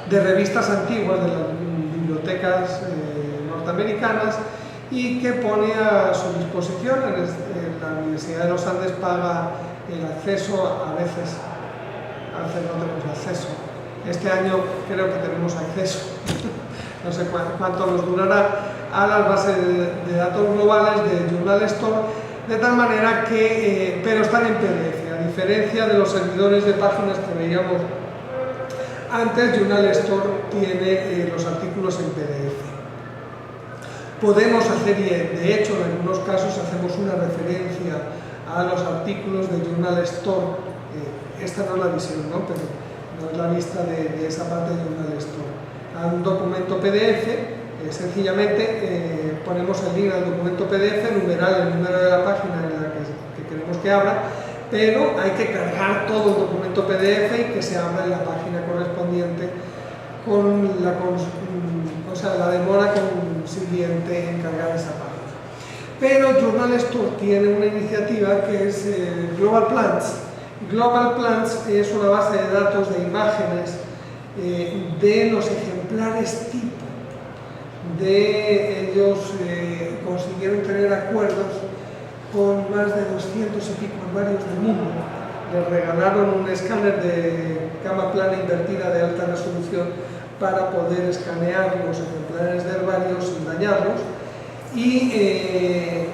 de revistas antiguas de las bibliotecas norteamericanas y que pone a su disposición. La Universidad de los Andes paga el acceso, a veces no tenemos acceso. Este año creo que tenemos acceso, no sé cuánto nos durará, a las bases de datos globales de Journal Store, de tal manera que, pero están en PDF, a diferencia de los servidores de páginas que veíamos antes. Journal Store tiene los artículos en PDF. Podemos hacer, y de hecho en algunos casos hacemos una referencia a los artículos de Journal Store, esta no es la visión, ¿no? Pero no es la vista de esa parte de Journal Store. A un documento PDF, sencillamente ponemos el link al documento PDF, numeral el número de la página en la que queremos que abra, pero hay que cargar todo el documento PDF y que se abra en la página correspondiente con la demora consiguiente en cargar esa página. Pero Journal Store tiene una iniciativa que es Global Plans. Global Plans es una base de datos de imágenes de los ejemplares tipo. Ellos consiguieron tener acuerdos con más de 200 y pico herbarios del mundo. Les regalaron un escáner de cama plana invertida de alta resolución para poder escanear los ejemplares de herbarios sin dañarlos, y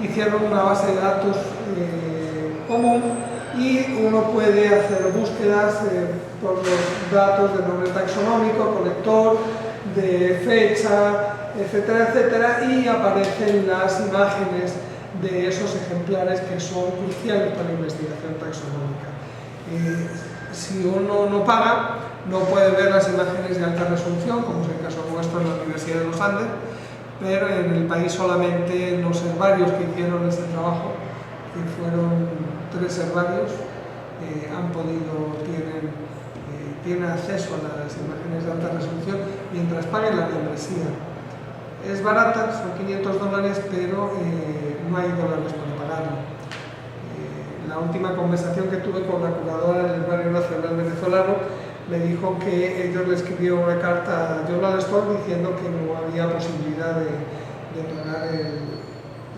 hicieron una base de datos común, y uno puede hacer búsquedas por los datos de nombre taxonómico, colector, de fecha, etcétera, etcétera, y aparecen las imágenes de esos ejemplares que son cruciales para la investigación taxonómica. Si uno no paga, no puede ver las imágenes de alta resolución, como es el caso nuestro en la Universidad de los Andes, pero en el país solamente los herbarios que hicieron este trabajo, que fueron 3 herbarios, tienen acceso a las imágenes de alta resolución mientras paguen la membresía. Es barata, son $500, pero no hay dólares para pagarlo. La última conversación que tuve con la curadora del Herbario Nacional Venezolano me dijo que ellos le escribieron una carta a Journal Store diciendo que no había posibilidad de pagar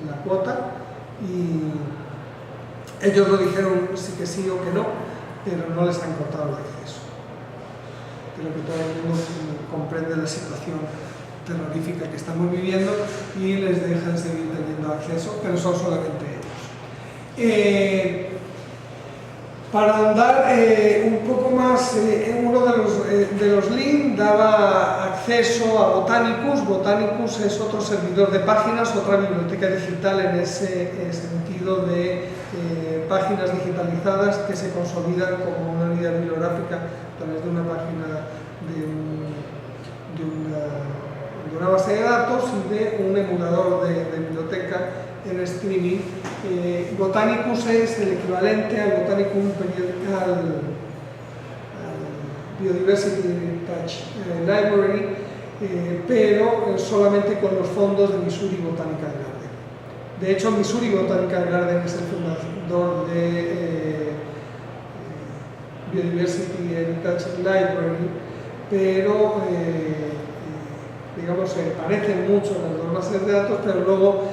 la cuota, y ellos lo dijeron sí que sí o que no, pero no les han cortado el acceso. Creo que todo el mundo comprende la situación terrorífica que estamos viviendo y les dejan seguir teniendo acceso, pero son solamente ellos. Para andar un poco más, uno de los links daba acceso a Botanicus. Botanicus es otro servidor de páginas, otra biblioteca digital en ese sentido de páginas digitalizadas que se consolidan como una unidad bibliográfica a través de una página de una base de datos y de un emulador de biblioteca en streaming. Botanicus es el equivalente al Botanicum Periodical Biodiversity Library, pero solamente con los fondos de Missouri Botanical Garden. De hecho, Missouri Botanical Garden es el fundador de Biodiversity Heritage Library, pero digamos, se parecen mucho las dos bases de datos, pero luego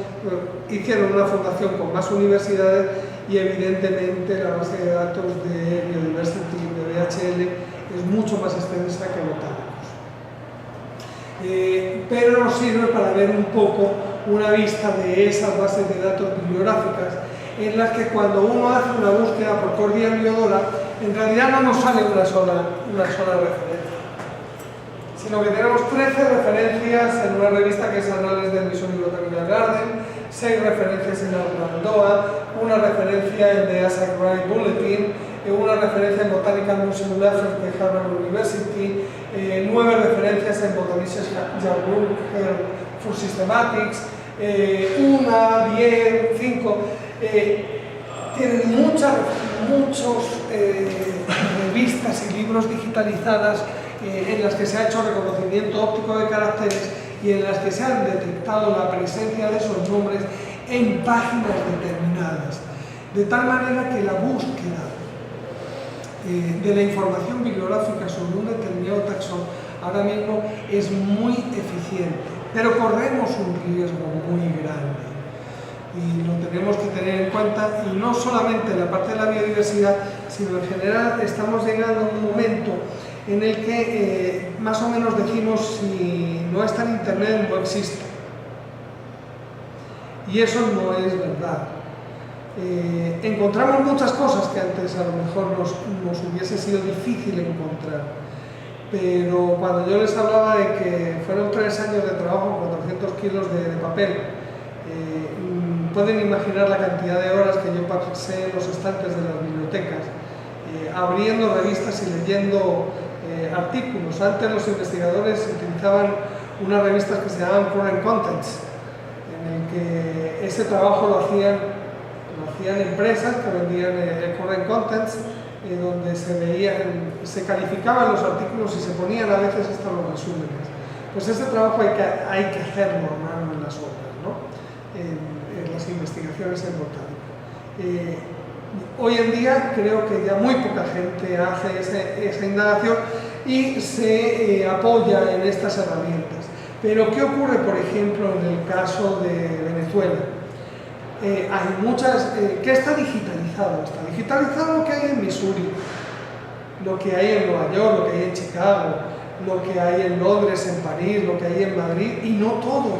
hicieron una fundación con más universidades y evidentemente la base de datos de Biodiversity de BHL es mucho más extensa que Botanicus. Pero nos sirve para ver un poco una vista de esas bases de datos bibliográficas en las que cuando uno hace una búsqueda por Cordia Biodora, en realidad no nos sale una sola referencia, sino que tenemos 13 referencias en una revista que es Anales del Missouri Botanical Garden, 6 referencias en Arlandoa, una referencia en The Assack-Wright Bulletin, una referencia en Botanical Museum Letters de Harvard University, 9 referencias en Botanicians Journal for Systematics, 5, tienen muchas revistas y libros digitalizadas en las que se ha hecho reconocimiento óptico de caracteres y en las que se han detectado la presencia de esos nombres en páginas determinadas, de tal manera que la búsqueda de la información bibliográfica sobre un determinado taxón ahora mismo es muy eficiente, pero corremos un riesgo muy grande y lo tenemos que tener en cuenta, y no solamente en la parte de la biodiversidad, sino en general estamos llegando a un momento en el que más o menos decimos si no está en internet no existe, y eso no es verdad. Encontramos muchas cosas que antes a lo mejor nos hubiese sido difícil encontrar, pero cuando yo les hablaba de que fueron 3 años de trabajo, 400 kilos de papel, pueden imaginar la cantidad de horas que yo pasé en los estantes de las bibliotecas, abriendo revistas y leyendo artículos. Antes los investigadores utilizaban unas revistas que se llamaban Current Contents, en el que ese trabajo lo hacían lo hacían empresas que vendían current contents, donde se calificaban los artículos y se ponían a veces hasta los resúmenes. Pues ese trabajo hay que hacerlo a mano en las obras, ¿no? En las investigaciones en botánica. Hoy en día creo que ya muy poca gente hace esa indagación y se apoya en estas herramientas. Pero ¿qué ocurre, por ejemplo, en el caso de Venezuela? Hay muchas... ¿qué está digitalizado? Está digitalizado lo que hay en Missouri, lo que hay en Nueva York, lo que hay en Chicago, lo que hay en Londres, en París, lo que hay en Madrid, y no todo.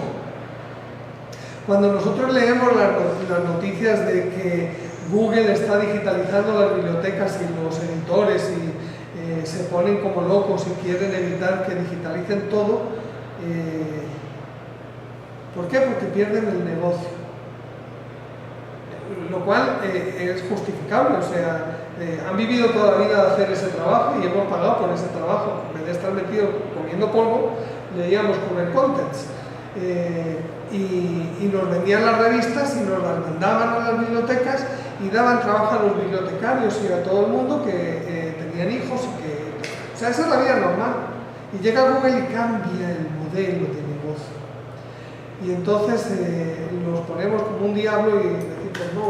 Cuando nosotros leemos las noticias de que Google está digitalizando las bibliotecas y los editores y se ponen como locos y quieren evitar que digitalicen todo, ¿por qué? Porque pierden el negocio. Lo cual es justificable, o sea, han vivido toda la vida de hacer ese trabajo y hemos pagado por ese trabajo. En vez de estar metidos comiendo polvo, leíamos current contents y nos vendían las revistas y nos las mandaban a las bibliotecas y daban trabajo a los bibliotecarios y a todo el mundo que tenían hijos y que... O sea, esa es la vida normal. Y llega Google y cambia el modelo de negocio. Y entonces nos ponemos como un diablo y decimos, no,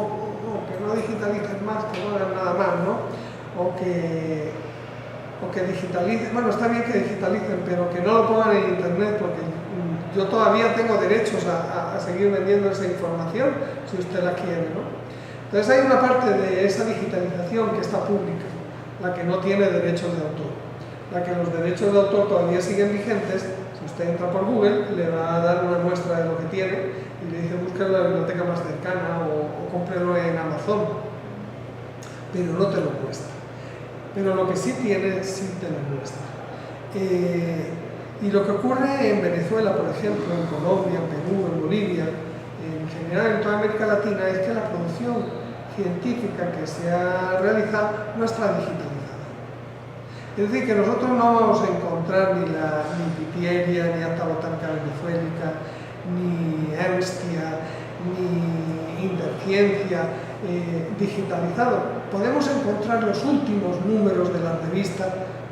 que no digitalicen más, que no hagan nada más, ¿no? O que digitalicen, bueno, está bien que digitalicen, pero que no lo pongan en internet, porque yo todavía tengo derechos a seguir vendiendo esa información, si usted la quiere, ¿no? Entonces hay una parte de esa digitalización que está pública, la que no tiene derechos de autor. La que los derechos de autor todavía siguen vigentes. Si usted entra por Google, le va a dar una muestra de lo que tiene y le dice busque la biblioteca más cercana o cómprelo en Amazon, pero no te lo muestra. Pero lo que sí tiene, sí te lo muestra. Y lo que ocurre en Venezuela, por ejemplo, en Colombia, en Perú, en Bolivia, en general en toda América Latina, es que la producción científica que se ha realizado no está digitalizada. Es decir, que nosotros no vamos a encontrar ni Pitieria, ni Acta Botánica Venezuelica, ni Ernstia, ni Interciencia digitalizado. Podemos encontrar los últimos números de la revista,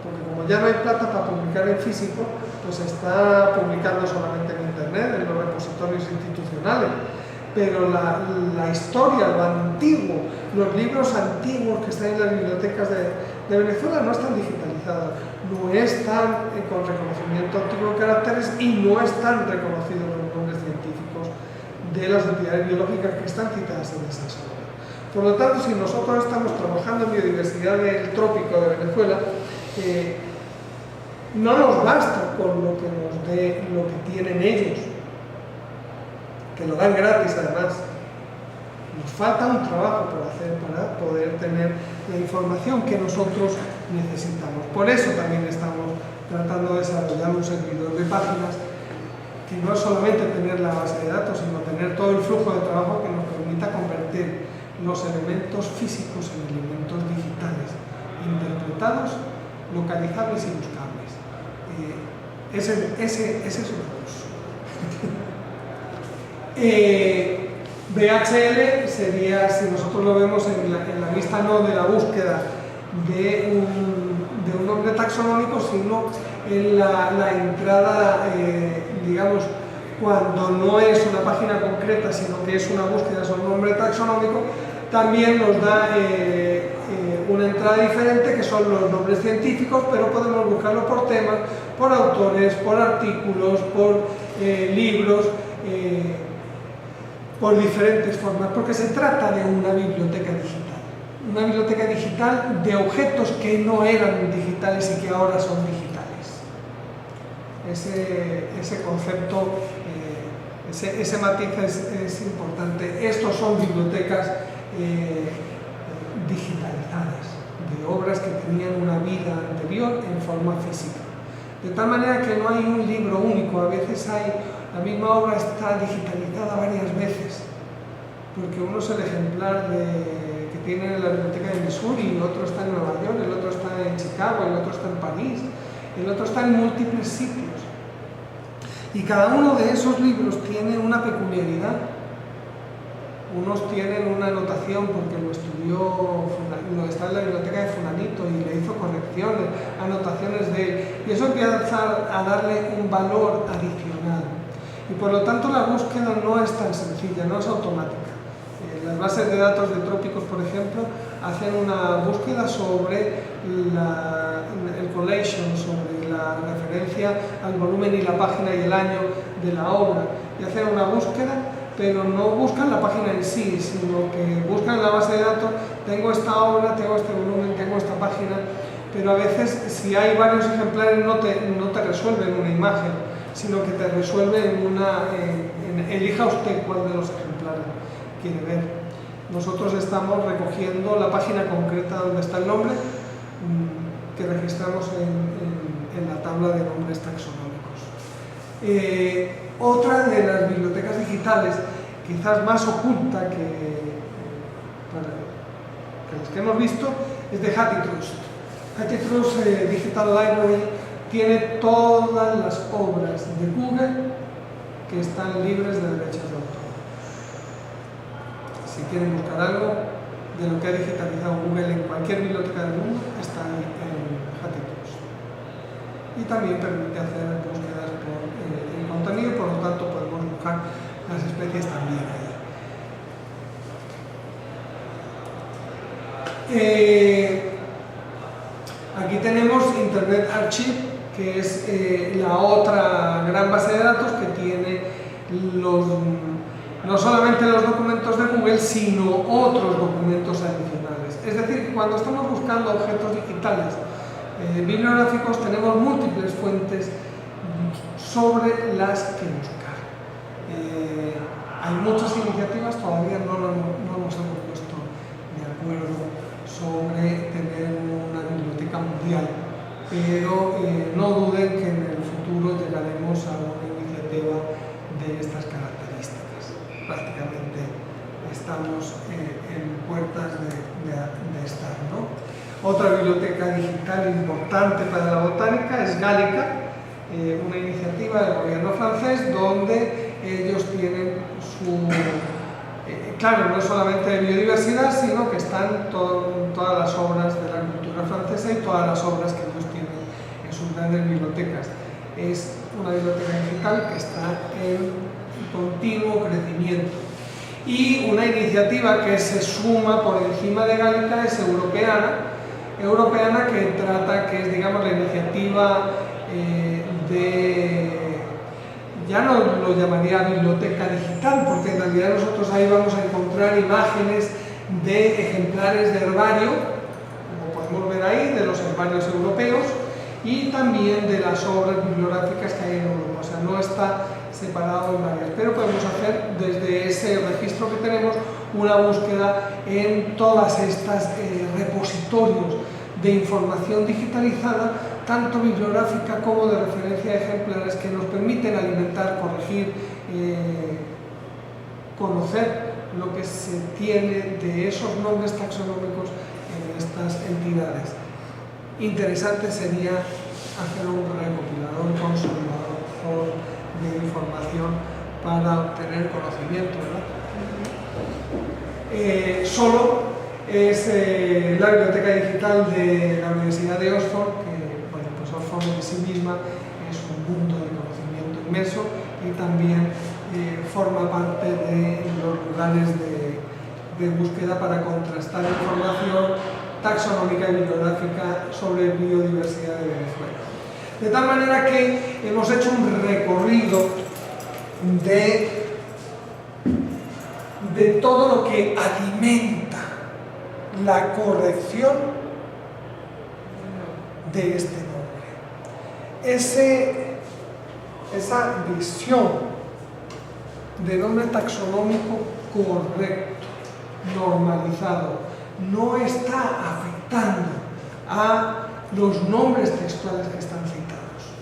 porque como ya no hay plata para publicar en físico, pues se está publicando solamente en internet, en los repositorios institucionales. Pero la historia, lo antiguo, los libros antiguos que están en las bibliotecas de Venezuela no están digitalizados, no están con reconocimiento antiguo de caracteres y no están reconocidos los nombres científicos de las entidades biológicas que están citadas en esas obras. Por lo tanto, si nosotros estamos trabajando en biodiversidad del trópico de Venezuela, no nos basta con lo que nos dé lo que tienen ellos, que lo dan gratis además. Nos falta un trabajo por hacer para poder tener la información que nosotros necesitamos. Por eso también estamos tratando de desarrollar un servidor de páginas que no es solamente tener la base de datos, sino tener todo el flujo de trabajo que nos permita convertir los elementos físicos en elementos digitales, interpretados, localizables y buscables. Ese es el curso. BHL sería, si nosotros lo vemos en la lista no de la búsqueda de un nombre taxonómico, sino en la entrada, digamos, cuando no es una página concreta, sino que es una búsqueda sobre un nombre taxonómico, también nos da una entrada diferente, que son los nombres científicos, pero podemos buscarlo por temas, por autores, por artículos, por libros, por diferentes formas, porque se trata de una biblioteca digital de objetos que no eran digitales y que ahora son digitales. Ese concepto, ese matiz es importante. Estos son bibliotecas digitalizadas, de obras que tenían una vida anterior en forma física. De tal manera que no hay un libro único, a veces la misma obra está digitalizada varias veces, porque uno es el ejemplar que tiene en la biblioteca de Missouri, el otro está en Nueva York, el otro está en Chicago, el otro está en París, el otro está en múltiples sitios. Y cada uno de esos libros tiene una peculiaridad. Unos tienen una anotación porque lo estudió, está en la biblioteca de fulanito y le hizo correcciones, anotaciones de él, y eso empieza a darle un valor adicional. Y por lo tanto la búsqueda no es tan sencilla, no es automática. Las bases de datos de trópicos, por ejemplo, hacen una búsqueda sobre el collation, sobre la referencia al volumen y la página y el año de la obra, y hacen una búsqueda, pero no buscan la página en sí, sino que buscan en la base de datos, tengo esta obra, tengo este volumen, tengo esta página, pero a veces si hay varios ejemplares no te resuelven una imagen, sino que te resuelve elija usted cuál de los ejemplares quiere ver. Nosotros estamos recogiendo la página concreta donde está el nombre, que registramos en la tabla de nombres taxonómicos. Otra de las bibliotecas digitales, quizás más oculta que las que hemos visto, es de HathiTrust. HathiTrust Digital Library tiene todas las obras de Google que están libres de derechos de autor. Si quieren buscar algo de lo que ha digitalizado Google en cualquier biblioteca del mundo, está ahí en HathiTrust. Y también permite hacer búsquedas por el contenido, por lo tanto podemos buscar las especies también ahí. Aquí tenemos Internet Archive, que es la otra gran base de datos que tiene no solamente los documentos de Google, sino otros documentos adicionales. Es decir, que cuando estamos buscando objetos digitales bibliográficos, tenemos múltiples fuentes sobre las que buscar. Hay muchas iniciativas, todavía no nos hemos puesto de acuerdo sobre tener una biblioteca mundial, pero no duden que en el futuro llegaremos a una iniciativa de estas características. Prácticamente estamos en puertas de estar, ¿no? Otra biblioteca digital importante para la botánica es Gallica, una iniciativa del gobierno francés donde ellos tienen claro, no solamente de biodiversidad, sino que están todas las obras de la cultura francesa y todas las obras que ellos tienen en sus grandes bibliotecas. Es una biblioteca digital que está en continuo crecimiento. Y una iniciativa que se suma por encima de Gallica es europeana que es, digamos, la iniciativa ya no lo llamaría biblioteca digital, porque en realidad nosotros ahí vamos a encontrar imágenes de ejemplares de herbario, como podemos ver ahí, de los herbarios europeos, y también de las obras bibliográficas que hay en Europa. O sea, no está separado en varias, pero podemos hacer desde ese registro que tenemos una búsqueda en todas estas repositorios de información digitalizada, tanto bibliográfica como de referencia a ejemplares, que nos permiten alimentar, corregir, conocer lo que se tiene de esos nombres taxonómicos en estas entidades. Interesante sería hacer un recopilador, un consolidador de información para obtener conocimiento, ¿verdad? Solo es la biblioteca digital de la Universidad de Oxford, que, bueno, pues Oxford en sí misma es un mundo de conocimiento inmenso y también forma parte de los lugares de búsqueda para contrastar información taxonómica y bibliográfica sobre biodiversidad de Venezuela. De tal manera que hemos hecho un recorrido de todo lo que alimenta la corrección de este nombre. Esa visión de nombre taxonómico correcto, normalizado, no está afectando a los nombres textuales que están citados.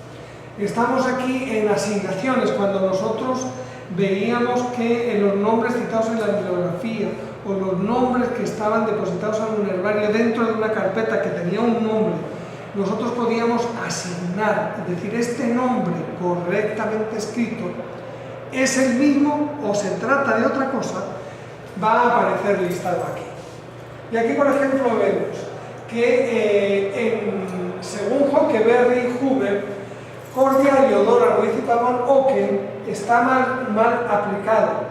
Estamos aquí en asignaciones, cuando nosotros veíamos que en los nombres citados en la bibliografía o los nombres que estaban depositados en un herbario dentro de una carpeta que tenía un nombre, nosotros podíamos asignar, es decir, este nombre correctamente escrito es el mismo o se trata de otra cosa, va a aparecer listado aquí. Y aquí, por ejemplo, vemos que según Hockeberry y Huber, Cordial, Liodora, Ruiz y Pavón, Oken está mal aplicado,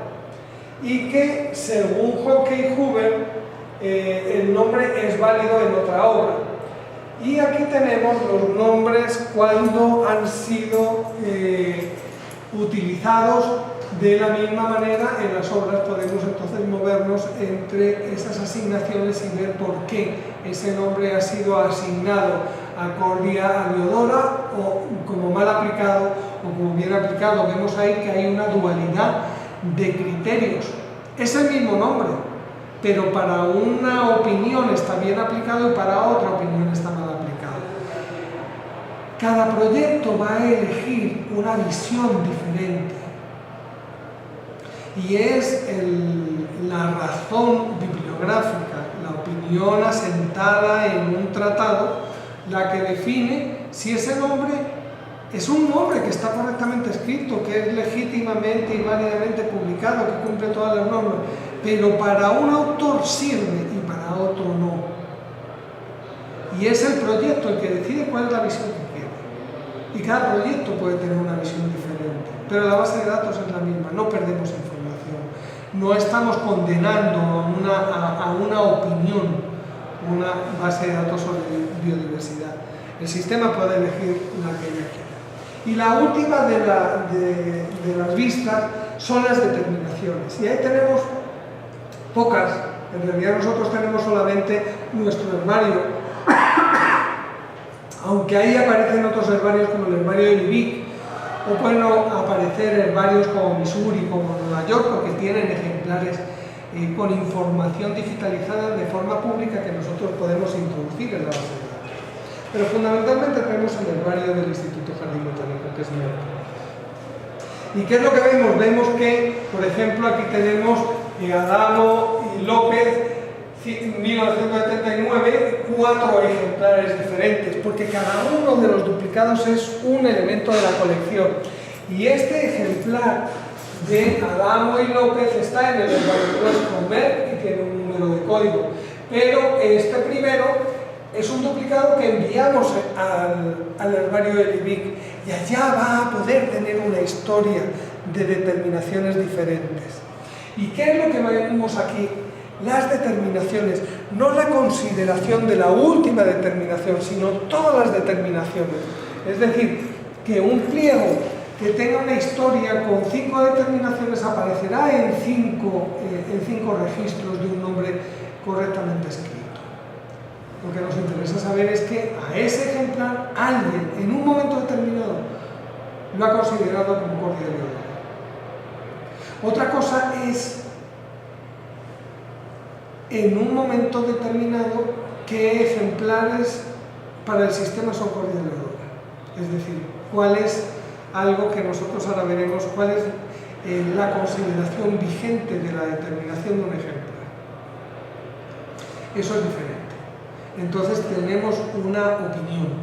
y que según Hocke y Huber el nombre es válido en otra obra. Y aquí tenemos los nombres cuando han sido utilizados de la misma manera en las obras. Podemos entonces movernos entre esas asignaciones y ver por qué ese nombre ha sido asignado a Cordia, a Liodora, o como mal aplicado o como bien aplicado. Vemos ahí que hay una dualidad de criterios. Es el mismo nombre, pero para una opinión está bien aplicado y para otra opinión está mal aplicado. Cada proyecto va a elegir una visión diferente, y es la razón bibliográfica, la opinión asentada en un tratado, la que define si ese nombre es un nombre que está correctamente escrito, que es legítimamente y válidamente publicado, que cumple todas las normas, pero para un autor sirve y para otro no. Y es el proyecto el que decide cuál es la visión que quiere. Y cada proyecto puede tener una visión diferente, pero la base de datos es la misma, no perdemos información. No estamos condenando a una opinión, una base de datos sobre biodiversidad. El sistema puede elegir la que ella quiera. Y la última de las vistas son las determinaciones. Y ahí tenemos pocas. En realidad nosotros tenemos solamente nuestro herbario, aunque ahí aparecen otros herbarios como el herbario de Liebig, o pueden aparecer herbarios como Missouri, como Nueva York, porque tienen ejemplares con información digitalizada de forma pública que nosotros podemos introducir en la base de datos. Pero fundamentalmente tenemos el herbario del Instituto Jardín Botánico, que es nuevo. ¿Y qué es lo que vemos? Vemos que, por ejemplo, aquí tenemos Adamo y López, 1979, 4 ejemplares diferentes, porque cada uno de los duplicados es un elemento de la colección. Y este ejemplar de Adamo y López está en el herbario nuestro MER y tiene un número de código. Pero este primero es un duplicado que enviamos al herbario de Liebig, y allá va a poder tener una historia de determinaciones diferentes. ¿Y qué es lo que vemos aquí? Las determinaciones, no la consideración de la última determinación, sino todas las determinaciones. Es decir, que un pliego que tenga una historia con 5 determinaciones aparecerá en 5 registros de un nombre correctamente escrito. Lo que nos interesa saber es que a ese ejemplar alguien en un momento determinado lo ha considerado como Cordia Liodora. Otra cosa es en un momento determinado qué ejemplares para el sistema son Cordia Liodora. Es decir, cuál es algo que nosotros ahora veremos, cuál es la consideración vigente de la determinación de un ejemplar. Eso es diferente. Entonces tenemos una opinión,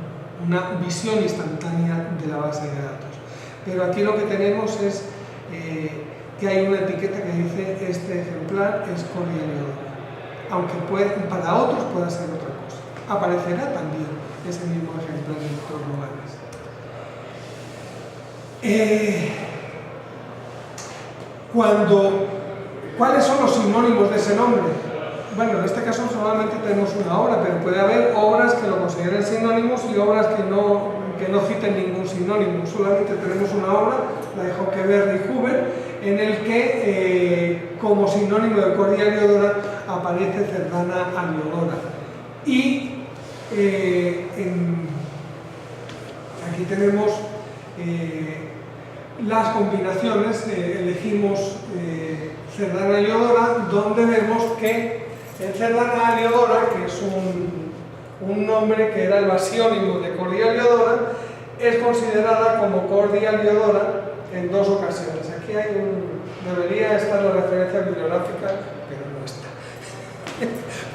una visión instantánea de la base de datos. Pero aquí lo que tenemos es que hay una etiqueta que dice este ejemplar es Cordia Liodora, aunque para otros pueda ser otra cosa. Aparecerá también ese mismo ejemplar en otros lugares. ¿Cuáles son los sinónimos de ese nombre? Bueno, en este caso solamente tenemos una obra, pero puede haber obras que lo consideren sinónimos y obras que no citen ningún sinónimo. Solamente tenemos una obra, la de Hockeberry y Huber, en el que como sinónimo de Cordia Liodora aparece Cerdana aliodora. Y aquí tenemos las combinaciones, elegimos Cerdana aliodora, donde vemos que en Cerdana aliodora, que es un nombre que era el basiónimo de Cordia Liodora, es considerada como Cordia Liodora en 2 ocasiones. Aquí debería estar la referencia bibliográfica, pero no está.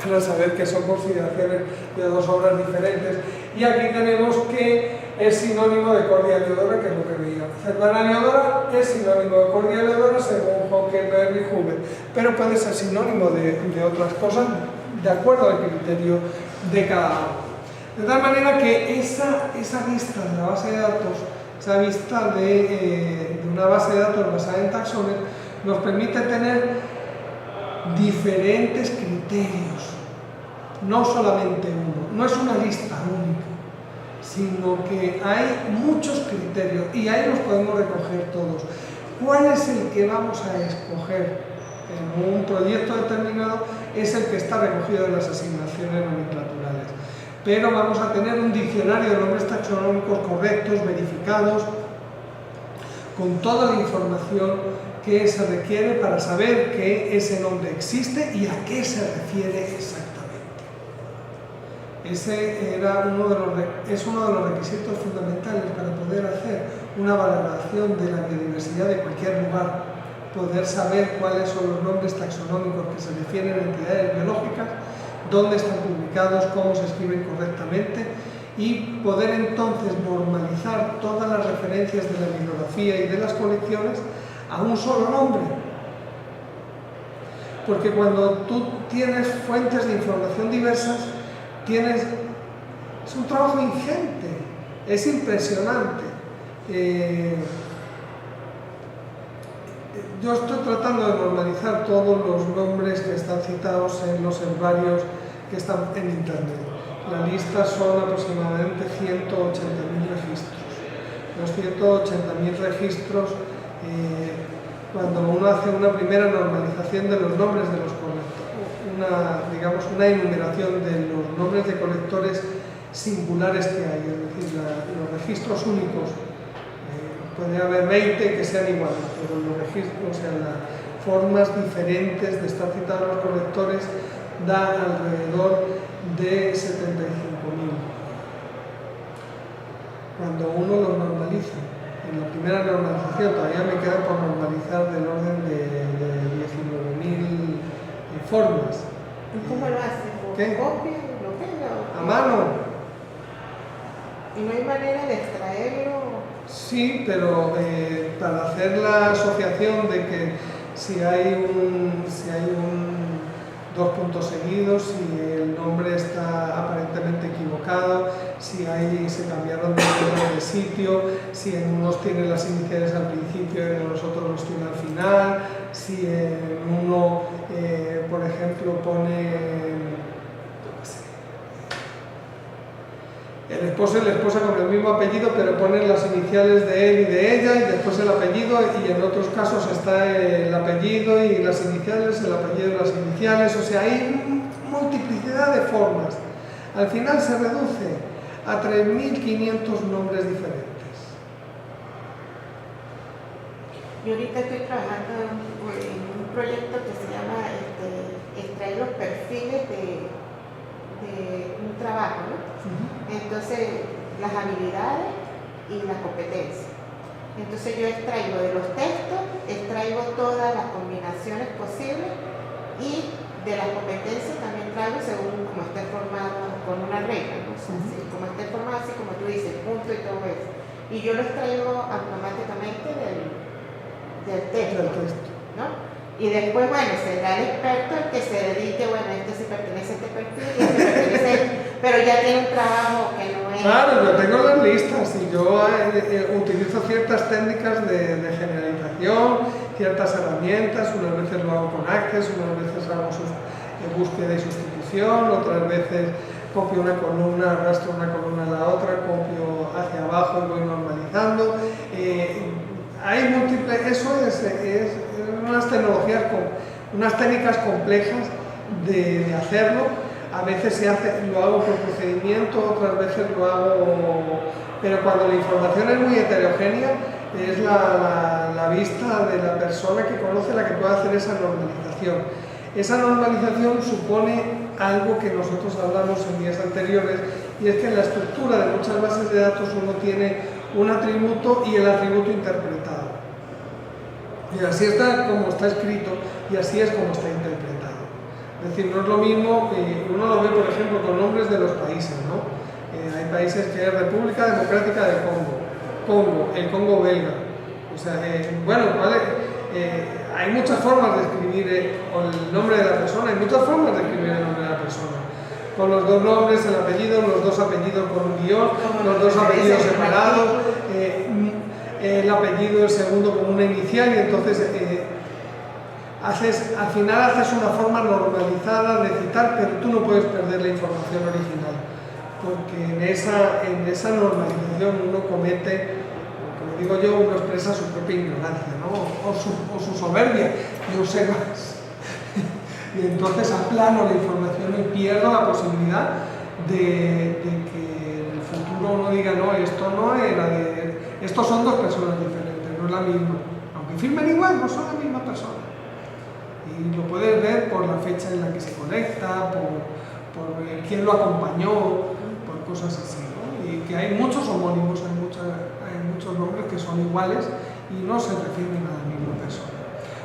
Para saber que son consideraciones de 2 obras diferentes. Y aquí tenemos que es sinónimo de Cordia Leodora, que es lo que veíamos. Cerdana Leodora es sinónimo de Cordia Leodora según Hockenberg y Huber, pero puede ser sinónimo de otras cosas de acuerdo al criterio de cada uno. De tal manera que esa vista de la base de datos, esa vista de una base de datos basada en taxones, nos permite tener diferentes criterios, no solamente uno, no es una lista única, sino que hay muchos criterios y ahí los podemos recoger todos. ¿Cuál es el que vamos a escoger en un proyecto determinado? Es el que está recogido en las asignaciones nomenclaturales. Pero vamos a tener un diccionario de nombres taxonómicos correctos, verificados, con toda la información que se requiere para saber que ese nombre existe y a qué se refiere exactamente. Ese es uno de los requisitos fundamentales para poder hacer una valoración de la biodiversidad de cualquier lugar, poder saber cuáles son los nombres taxonómicos que se refieren a entidades biológicas, dónde están publicados, cómo se escriben correctamente y poder entonces normalizar todas las referencias de la bibliografía y de las colecciones a un solo nombre. Porque cuando tú tienes fuentes de información diversas, es un trabajo ingente, es impresionante. Yo estoy tratando de normalizar todos los nombres que están citados en los herbarios que están en internet. La lista son aproximadamente 180.000 registros. Los 180.000 registros, cuando uno hace una primera normalización de los nombres de los colectores, digamos una enumeración de los nombres de colectores singulares que hay, es decir, los registros únicos, puede haber 20 que sean iguales, pero los registros, o sea, las formas diferentes de estar citados los colectores dan alrededor de 75.000. Cuando uno los normaliza, en la primera normalización todavía me queda por normalizar del orden de 19.000 formas. ¿Y cómo lo hace? ¿Qué? ¿Copia? ¿Lo pega? A mano. ¿Y no hay manera de extraerlo? Sí, pero para hacer la asociación de que si hay dos puntos seguidos, si el nombre está aparentemente equivocado, si se cambiaron de sitio, si en unos tiene las iniciales al principio y en los otros los tiene al final, si en uno, por ejemplo, pone el esposo y la esposa con el mismo apellido, pero ponen las iniciales de él y de ella, y después el apellido, y en otros casos está el apellido y las iniciales, el apellido y las iniciales, o sea, hay multiplicidad de formas. Al final se reduce a 3.500 nombres diferentes. Yo ahorita estoy trabajando en un proyecto que se llama extraer los perfiles de un trabajo, ¿no? Entonces, las habilidades y la competencia. Entonces yo extraigo de los textos, extraigo todas las combinaciones posibles y de las competencias también traigo según como esté formado con una regla, ¿no? O sea, así, como esté formado así como tú dices, punto y todo eso. Y yo lo extraigo automáticamente del texto, ¿no? Y después, bueno, será el experto el que se dedique, bueno, este se pertenece a este perfil, este pertenece a este, pero ya tiene un trabajo que no es... Claro, yo tengo las listas y yo utilizo ciertas técnicas de generalización, ciertas herramientas, unas veces lo hago con Access, unas veces hago búsqueda y sustitución, otras veces copio una columna, arrastro una columna a la otra, copio hacia abajo y voy normalizando. Hay múltiples, eso es unas tecnologías, unas técnicas complejas de hacerlo. A veces lo hago por procedimiento, otras veces lo hago, pero cuando la información es muy heterogénea, es la vista de la persona que conoce la que puede hacer esa normalización. Esa normalización supone algo que nosotros hablamos en días anteriores, y es que en la estructura de muchas bases de datos uno tiene un atributo y el atributo interpretado. Y así está como está escrito y así es como está interpretado. Es decir, no es lo mismo, uno lo ve por ejemplo con nombres de los países, ¿no? Hay países que es República Democrática del Congo, el Congo belga. O sea, bueno, hay muchas formas de escribir el nombre de la persona, hay muchas formas de escribir el nombre de la persona. Con los dos nombres, el apellido, los dos apellidos con un guión, los dos apellidos separados, el apellido, el segundo con una inicial, y entonces al final haces una forma normalizada de citar, pero tú no puedes perder la información original, porque en esa normalización uno comete, como digo yo, uno expresa su propia ignorancia, ¿no? o su soberbia, yo sé más. Y entonces aplano la información y pierdo la posibilidad de que en el futuro uno diga, no, esto no era estos son dos personas diferentes, no es la misma. Aunque firmen igual, no son la misma persona. Y lo puedes ver por la fecha en la que se conecta, por quién lo acompañó, por cosas así, ¿no? Y que hay muchos homónimos, hay muchos nombres que son iguales y no se refieren a la misma persona.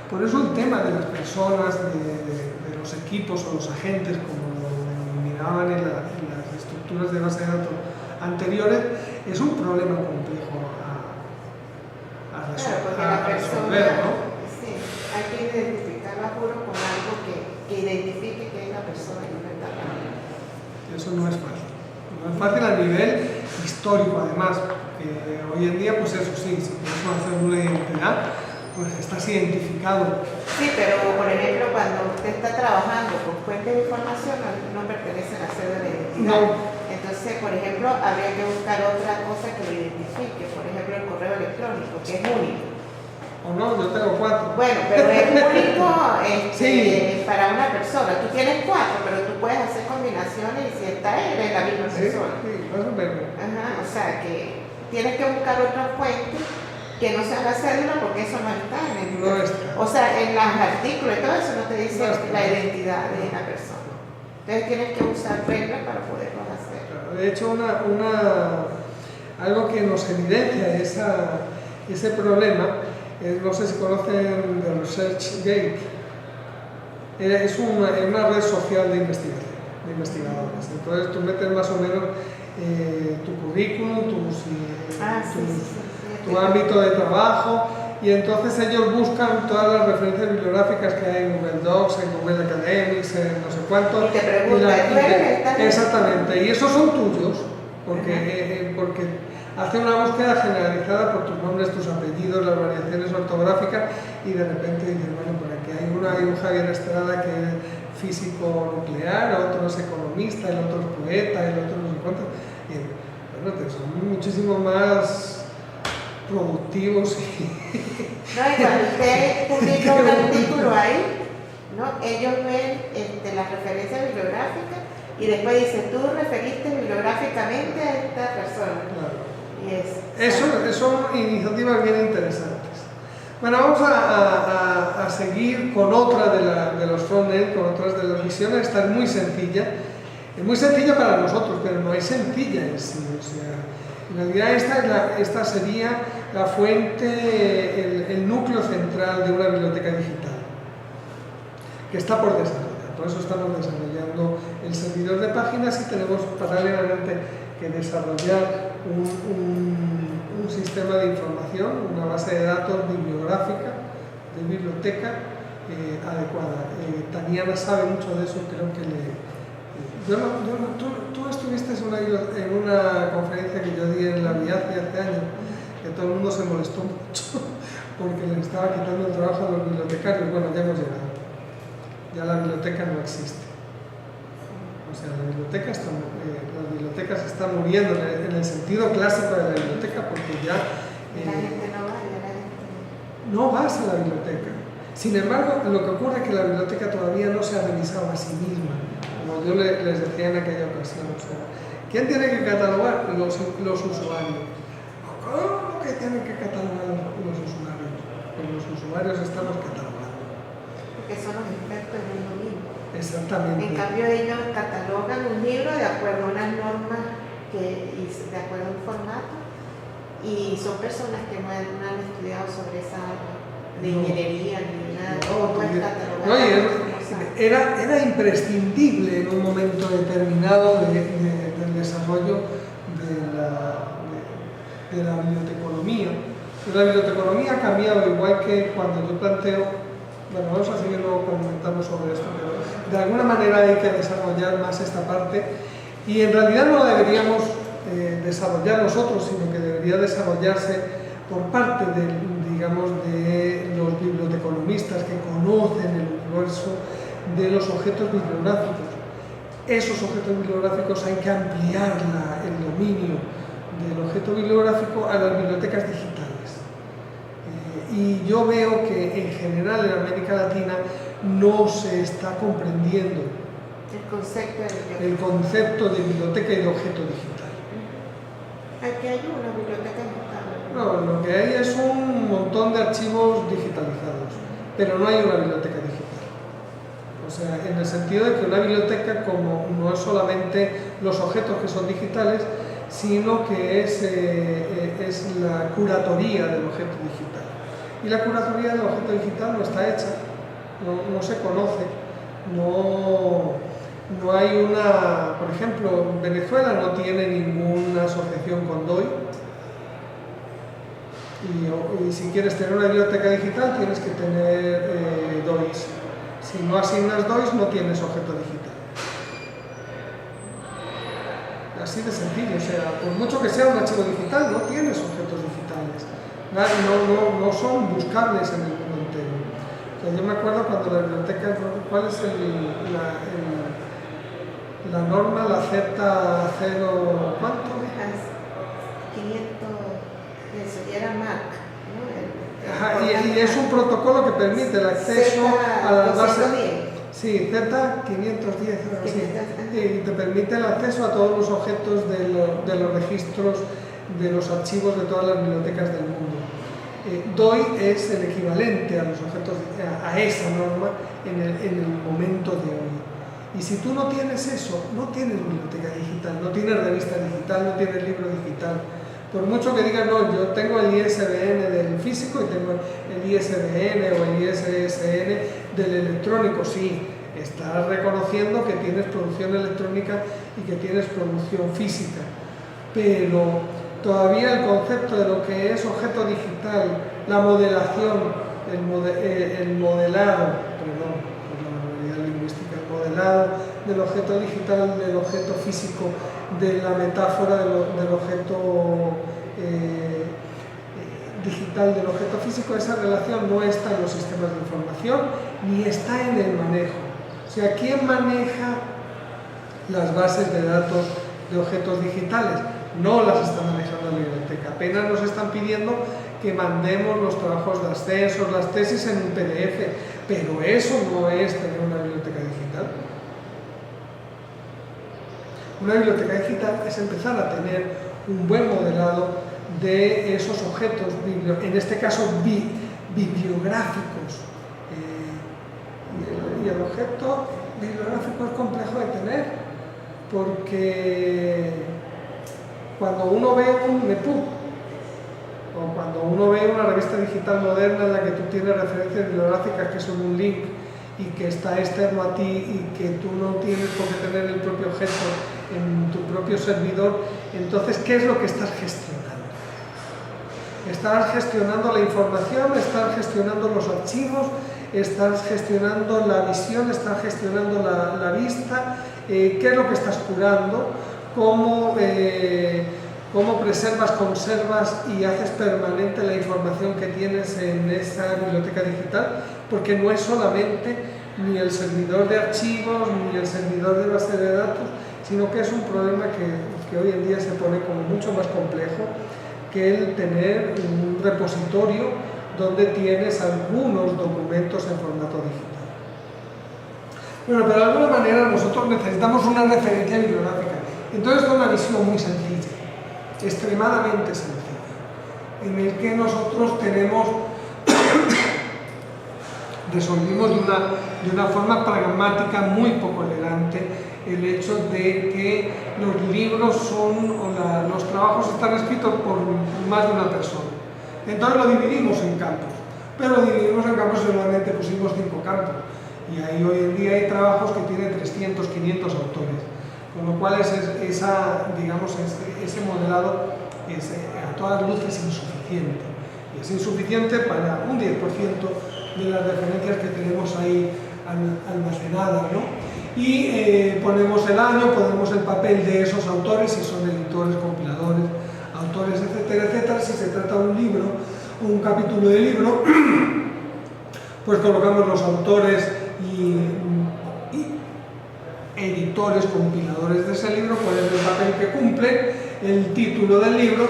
Por eso el tema de las personas, de los equipos o los agentes, como lo miraban en las estructuras de base de datos anteriores, es un problema complejo a resolver, ¿no? Sí, hay que identificarla puro con algo que identifique que es la persona que está hablando. Eso no es fácil. No es fácil a nivel histórico, además, porque hoy en día, pues eso sí, si tienes una cédula de identidad, pues estás identificado. Sí, pero por ejemplo, cuando usted está trabajando con fuentes de información, no pertenece a la cédula de identidad. No. Entonces, por ejemplo, habría que buscar otra cosa que lo identifique, por ejemplo, el correo electrónico, que es único. O no, yo tengo 4. Bueno, pero es único sí. para una persona. Tú tienes 4, pero tú puedes hacer combinaciones y si está él, es la misma persona. Sí, más o menos. Ajá, o sea que tienes que buscar otra fuente que no sea la cédula, porque eso no está en el... No está. O sea, en los artículos y todo eso no te dice la identidad de la persona. Entonces tienes que usar reglas para poderlo hacer. De hecho, algo que nos evidencia ese problema, no sé si conocen de ResearchGate, es una red social de investigación, de investigadores. Entonces tú metes más o menos tu currículum, tu ámbito de trabajo, y entonces ellos buscan todas las referencias bibliográficas que hay en Google Docs, en Google Academics, en no sé cuánto. Y te preguntan, exactamente, y esos son tuyos, porque hace una búsqueda generalizada por tus nombres, tus apellidos, las variaciones ortográficas, y de repente dices, bueno, por aquí hay un Javier Estrada que es físico nuclear, otro es economista, el otro es poeta, el otro no sé cuánto. Y bueno, son muchísimo más productivos. No, y cuando usted publica un artículo ahí, ¿no? Ellos ven las referencias bibliográficas y después dice, tú referiste bibliográficamente a esta persona. Claro. Son iniciativas bien interesantes. Bueno, vamos a seguir con otra de los frontend, con otras de las misiones. Esta es muy sencilla. Es muy sencilla para nosotros, pero no es sencilla en sí. O sea, en realidad esta sería la fuente, el núcleo central de una biblioteca digital, que está por desarrollar. Por eso estamos desarrollando el servidor de páginas y tenemos paralelamente que desarrollar un sistema de información, una base de datos bibliográfica, de biblioteca adecuada. Taniana sabe mucho de eso, creo que tú estuviste en una conferencia que yo di en la Viacia hace años, que todo el mundo se molestó mucho porque les estaba quitando el trabajo a los bibliotecarios. Bueno, ya hemos llegado. Ya la biblioteca no existe. O sea, las bibliotecas están muriendo en el sentido clásico de la biblioteca, porque ya... la gente no va, ya la gente... No vas a la biblioteca. Sin embargo, lo que ocurre es que la biblioteca todavía no se ha revisado a sí misma, como yo les decía en aquella ocasión. O sea, ¿quién tiene que catalogar? Los usuarios. ¿Cómo que tienen que catalogar los usuarios? Pues los usuarios estamos catalogando. Porque son los expertos en uno mismo. Exactamente. En cambio, ellos catalogan un libro de acuerdo a unas normas, de acuerdo a un formato, y son personas que no han estudiado sobre esa área de ingeniería ni nada. No, puedes catalogar. era imprescindible en un momento determinado del desarrollo de la biblioteconomía. La biblioteconomía ha cambiado, igual que cuando yo planteo, bueno, vamos a seguir luego comentando sobre esto, pero de alguna manera hay que desarrollar más esta parte, y en realidad no la deberíamos desarrollar nosotros, sino que debería desarrollarse por parte de los biblioteconomistas que conocen el universo de los objetos bibliográficos. Esos objetos bibliográficos hay que ampliar el dominio del objeto bibliográfico a las bibliotecas digitales. Y yo veo que en general en América Latina no se está comprendiendo el concepto de biblioteca y de objeto digital. Aquí hay una biblioteca digital. No, lo que hay es un montón de archivos digitalizados, pero no hay una biblioteca digital. O sea, en el sentido de que una biblioteca como no es solamente los objetos que son digitales, sino que es la curatoría del objeto digital. Y la curatoría del objeto digital no está hecha, no se conoce, no hay una... Por ejemplo, Venezuela no tiene ninguna asociación con DOI, y si quieres tener una biblioteca digital tienes que tener DOIs. Si no asignas DOIs no tienes objeto digital. Así de sencillo, o sea, por mucho que sea un archivo digital, no tienes objetos digitales. No son buscables en el mundo entero. O sea, yo me acuerdo cuando la biblioteca, ¿cuál es la norma, la Z0, ¿cuánto? 500, eso ya era Mac, ¿no? Ajá, y es un protocolo que permite el acceso a las bases. Sí, Z510, y te permite el acceso a todos los objetos de los registros de los archivos de todas las bibliotecas del mundo. DOI es el equivalente a los objetos, a esa norma en el momento de hoy. Y si tú no tienes eso, no tienes biblioteca digital, no tienes revista digital, no tienes libro digital. Por mucho que digas, no, yo tengo el ISBN del físico y tengo el ISBN o el ISSN del electrónico, sí, estás reconociendo que tienes producción electrónica y que tienes producción física, pero todavía el concepto de lo que es objeto digital, la modelación, el modelado, perdón, por la barbaridad lingüística, el modelado del objeto digital, del objeto físico, de la metáfora del objeto digital del objeto físico, esa relación no está en los sistemas de información ni está en el manejo. O sea, ¿quién maneja las bases de datos de objetos digitales? No las está manejando la biblioteca, apenas nos están pidiendo que mandemos los trabajos de ascensos, las tesis en un PDF, pero eso no es tener una biblioteca digital. Una biblioteca digital es empezar a tener un buen modelado de esos objetos, en este caso bibliográficos. Y el objeto bibliográfico es complejo de tener, porque cuando uno ve un EPUB o cuando uno ve una revista digital moderna en la que tú tienes referencias bibliográficas que son un link y que está externo a ti y que tú no tienes por qué tener el propio objeto en tu propio servidor, entonces, ¿qué es lo que estás gestionando? Estás gestionando la información, estás gestionando los archivos, estás gestionando la visión, estás gestionando la vista, ¿qué es lo que estás curando? ¿Cómo preservas, conservas y haces permanente la información que tienes en esa biblioteca digital? Porque no es solamente ni el servidor de archivos, ni el servidor de base de datos, sino que es un problema que hoy en día se pone como mucho más complejo que el tener un repositorio donde tienes algunos documentos en formato digital. Bueno, pero de alguna manera nosotros necesitamos una referencia bibliográfica. Entonces, es una visión muy sencilla, extremadamente sencilla, en el que nosotros resolvimos de una forma pragmática muy poco elegante el hecho de que los libros los trabajos están escritos por más de una persona. Entonces lo dividimos en campos, pero lo dividimos en campos, solamente pusimos 5 campos. y ahí hoy en día hay trabajos que tienen 300, 500 autores, con lo cual ese modelado es a todas luces insuficiente, y es insuficiente para un 10% de las referencias que tenemos ahí almacenadas, ¿no? Y ponemos el año, ponemos el papel de esos autores, si son editores, compiladores, autores, etcétera, etcétera. Si se trata de un libro o un capítulo de libro, pues colocamos los autores y editores, compiladores de ese libro, ponemos el papel que cumple, el título del libro,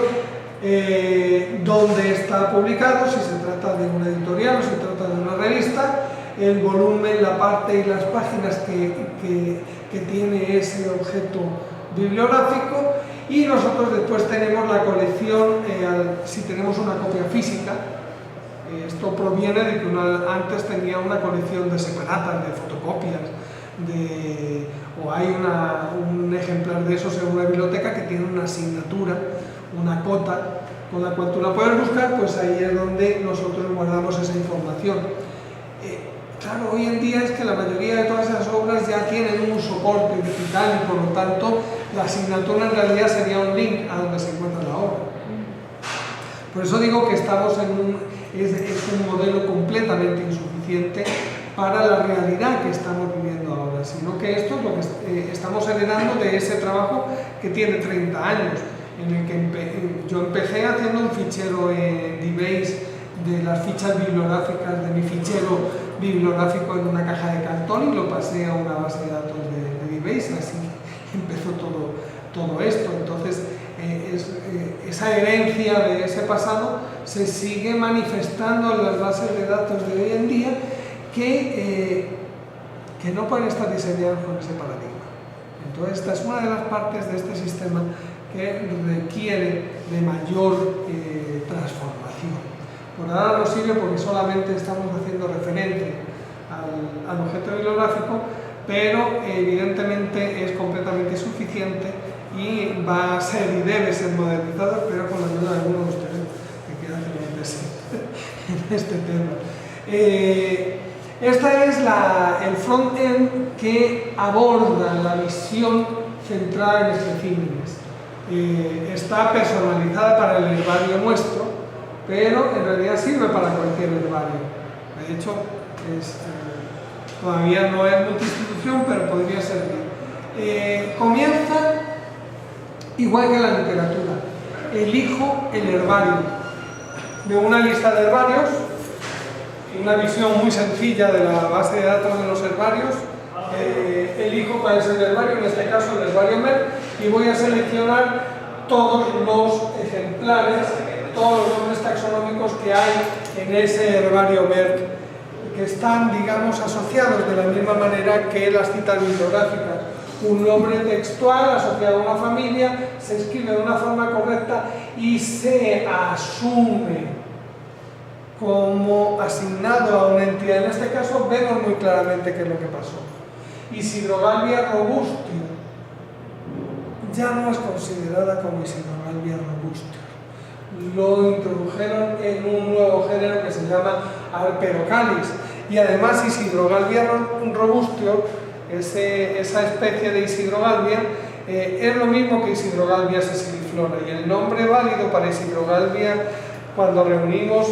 dónde está publicado, si se trata de una editorial o si se trata de una revista, el volumen, la parte y las páginas que tiene ese objeto bibliográfico, y nosotros después tenemos la colección, si tenemos una copia física. Esto proviene de que antes tenía una colección de separatas, de fotocopias, o hay un ejemplar de esos en una biblioteca que tiene una asignatura, una cota, con la cual tú la puedes buscar, pues ahí es donde nosotros guardamos esa información. Claro, hoy en día es que la mayoría de todas esas obras ya tienen un soporte digital y por lo tanto la asignatura en realidad sería un link a donde se encuentra la obra. Por eso digo que estamos es un modelo completamente insuficiente para la realidad que estamos viviendo ahora, sino que esto es lo que estamos heredando de ese trabajo que tiene 30 años, en el que yo empecé haciendo un fichero en DBase de las fichas bibliográficas de mi fichero bibliográfico en una caja de cartón y lo pasé a una base de datos de DBase, así empezó todo esto. Entonces esa herencia de ese pasado se sigue manifestando en las bases de datos de hoy en día que no pueden estar diseñadas con ese paradigma. Entonces esta es una de las partes de este sistema que requiere de mayor transformación. Por ahora no sirve porque solamente estamos haciendo referencia al objeto bibliográfico, pero evidentemente es completamente insuficiente y va a ser y debe ser modernizado, pero con la ayuda de algunos de ustedes que quieran tener en este tema. Esta es el front-end que aborda la visión centrada en especímenes. Está personalizada para el herbario nuestro, pero en realidad sirve para cualquier herbario. De hecho, todavía no es multiinstitución, pero podría servir. Comienza igual que la literatura. Elijo el herbario de una lista de herbarios, una visión muy sencilla de la base de datos de los herbarios. Elijo cuál es el herbario, en este caso el herbario MER, y voy a seleccionar todos los ejemplares, todos los nombres taxonómicos que hay en ese herbario MER, que están, digamos, asociados de la misma manera que las citas bibliográficas. Un nombre textual asociado a una familia se escribe de una forma correcta y se asume como asignado a una entidad. En este caso vemos muy claramente qué es lo que pasó. Isidrogalvia robustia ya no es considerada como Isidrogalvia robustia. Lo introdujeron en un nuevo género que se llama Arperocalis, y además Isidrogalvia robustio, esa especie de Isidrogalvia, es lo mismo que Isidrogalvia sessiliflora, y el nombre válido para Isidrogalvia, cuando reunimos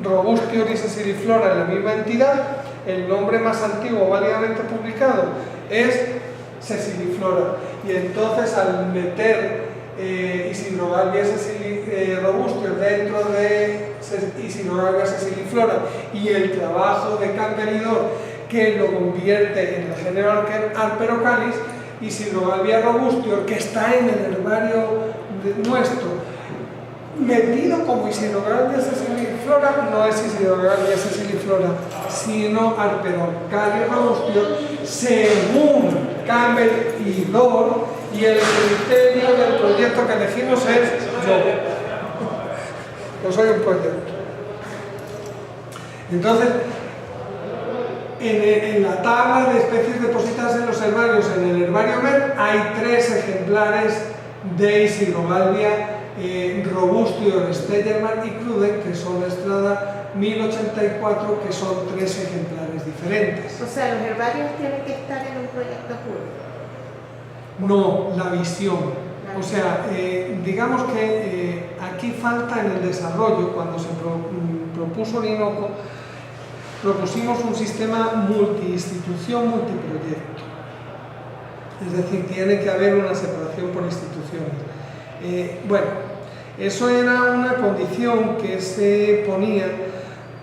Robustior y sessiliflora en la misma entidad, el nombre más antiguo válidamente publicado es sessiliflora, y entonces al meter Isidrogalvia robustio dentro de Isidrogalvia sessiliflora y el trabajo de Canveridor que lo convierte en el género Arperocalis, Isidrogalvia robustio, que está en el herbario nuestro, metido como Isidrogalvia sessiliflora, no es Isidrogalvia sessiliflora, sino Arperocalis robustio, según Canveridor, y el criterio del proyecto que elegimos es yo soy un proyecto. Entonces, en la tabla de especies depositadas en los herbarios, en el herbario MER, hay 3 ejemplares de Isidrogalvia robustio, Stellerman y Cruden, que son Estrada 1084, que son 3 ejemplares diferentes. O sea, los herbarios tienen que estar en un proyecto público. No, la visión. O sea, digamos que aquí falta en el desarrollo, cuando se propuso el INOCO, propusimos un sistema multiinstitución, multiproyecto. Es decir, tiene que haber una separación por instituciones. Bueno, eso era una condición que se ponía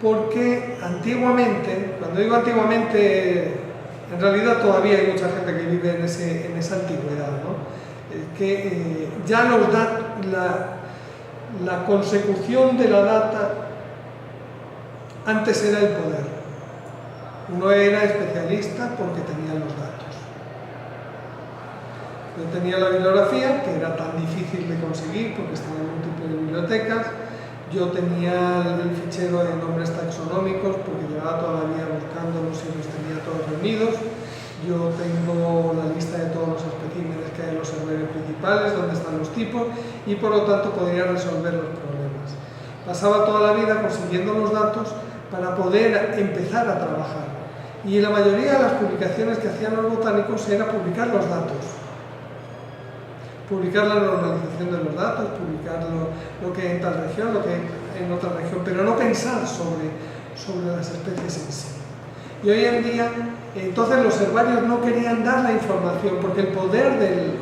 porque antiguamente, cuando digo antiguamente, en realidad todavía hay mucha gente que vive en esa antigüedad, ¿no? Que ya la consecución de la data antes era el poder. Uno era especialista porque tenía los datos. Yo tenía la bibliografía, que era tan difícil de conseguir porque estaba en múltiples bibliotecas. Yo tenía el fichero de nombres taxonómicos porque llevaba toda la vida buscándolos y los tenía todos reunidos. Yo tengo la lista de todos los especímenes que hay en los herbarios principales, donde están los tipos, y por lo tanto podría resolver los problemas. Pasaba toda la vida consiguiendo los datos para poder empezar a trabajar. Y la mayoría de las publicaciones que hacían los botánicos era publicar los datos. Publicar la normalización de los datos, publicar lo que hay en tal región, lo que hay en otra región, pero no pensar sobre las especies en sí. Y hoy en día, entonces los herbarios no querían dar la información, porque el poder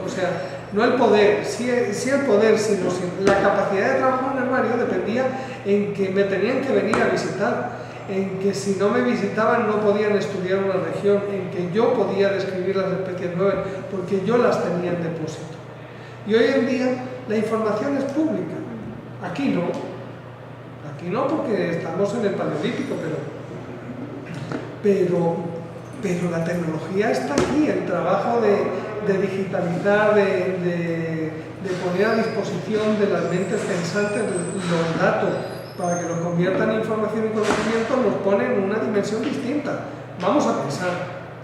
o sea, no el poder, sí el poder, sino la capacidad de trabajo en un herbario dependía en que me tenían que venir a visitar, en que si no me visitaban no podían estudiar una región, en que yo podía describir las especies nuevas, porque yo las tenía en depósito. Y hoy en día la información es pública. Aquí no porque estamos en el Paleolítico, pero la tecnología está aquí, el trabajo de digitalizar, de poner a disposición de las mentes pensantes los datos para que los conviertan en información y conocimiento, nos pone en una dimensión distinta. Vamos a pensar,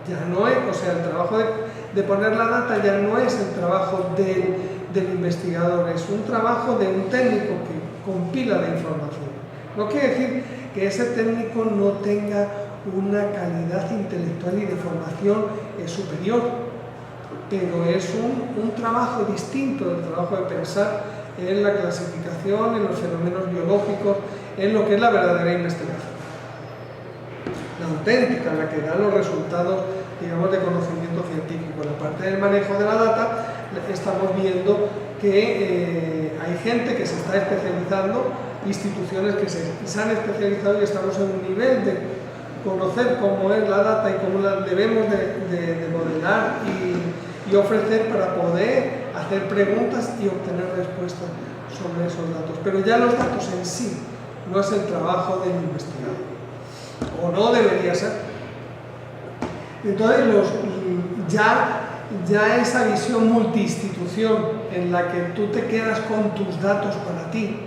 ya no es, o sea, el trabajo de poner la data ya no es el trabajo del investigador, es un trabajo de un técnico que compila la información. No quiere decir que ese técnico no tenga una calidad intelectual y de formación superior, pero es un trabajo distinto del trabajo de pensar en la clasificación, en los fenómenos biológicos, en lo que es la verdadera investigación. La auténtica, la que da los resultados, digamos, de conocimiento científico. La parte del manejo de la data, estamos viendo que hay gente que se está especializando, instituciones que se han especializado, y estamos en un nivel de conocer cómo es la data y cómo la debemos de modelar y ofrecer para poder hacer preguntas y obtener respuestas sobre esos datos. Pero ya los datos en sí no es el trabajo del investigador, o no debería ser. Entonces ya esa visión multiinstitución en la que tú te quedas con tus datos para ti,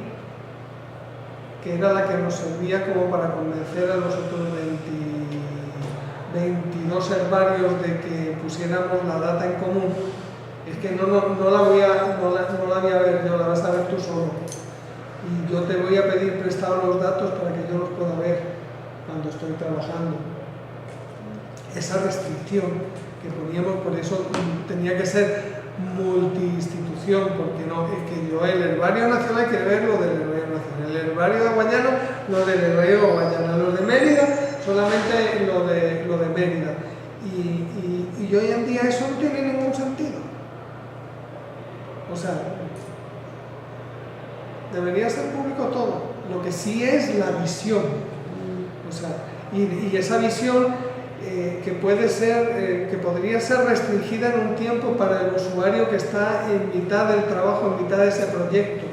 que era la que nos servía como para convencer a los otros 22 herbarios de que pusiéramos la data en común, es que no la voy a ver yo, la vas a ver tú solo. Y yo te voy a pedir prestados los datos para que yo los pueda ver cuando estoy trabajando. Esa restricción que poníamos, por eso tenía que ser multiinstitución, porque no, es que yo el herbario nacional quiero ver lo del herbario nacional, el herbario de Guayana lo del herbario de Guayana, los de Mérida solamente lo de Mérida, y hoy en día eso no tiene ningún sentido. O sea, debería ser público todo, lo que sí es la visión, o sea, y esa visión que podría ser restringida en un tiempo para el usuario que está en mitad del trabajo, en mitad de ese proyecto,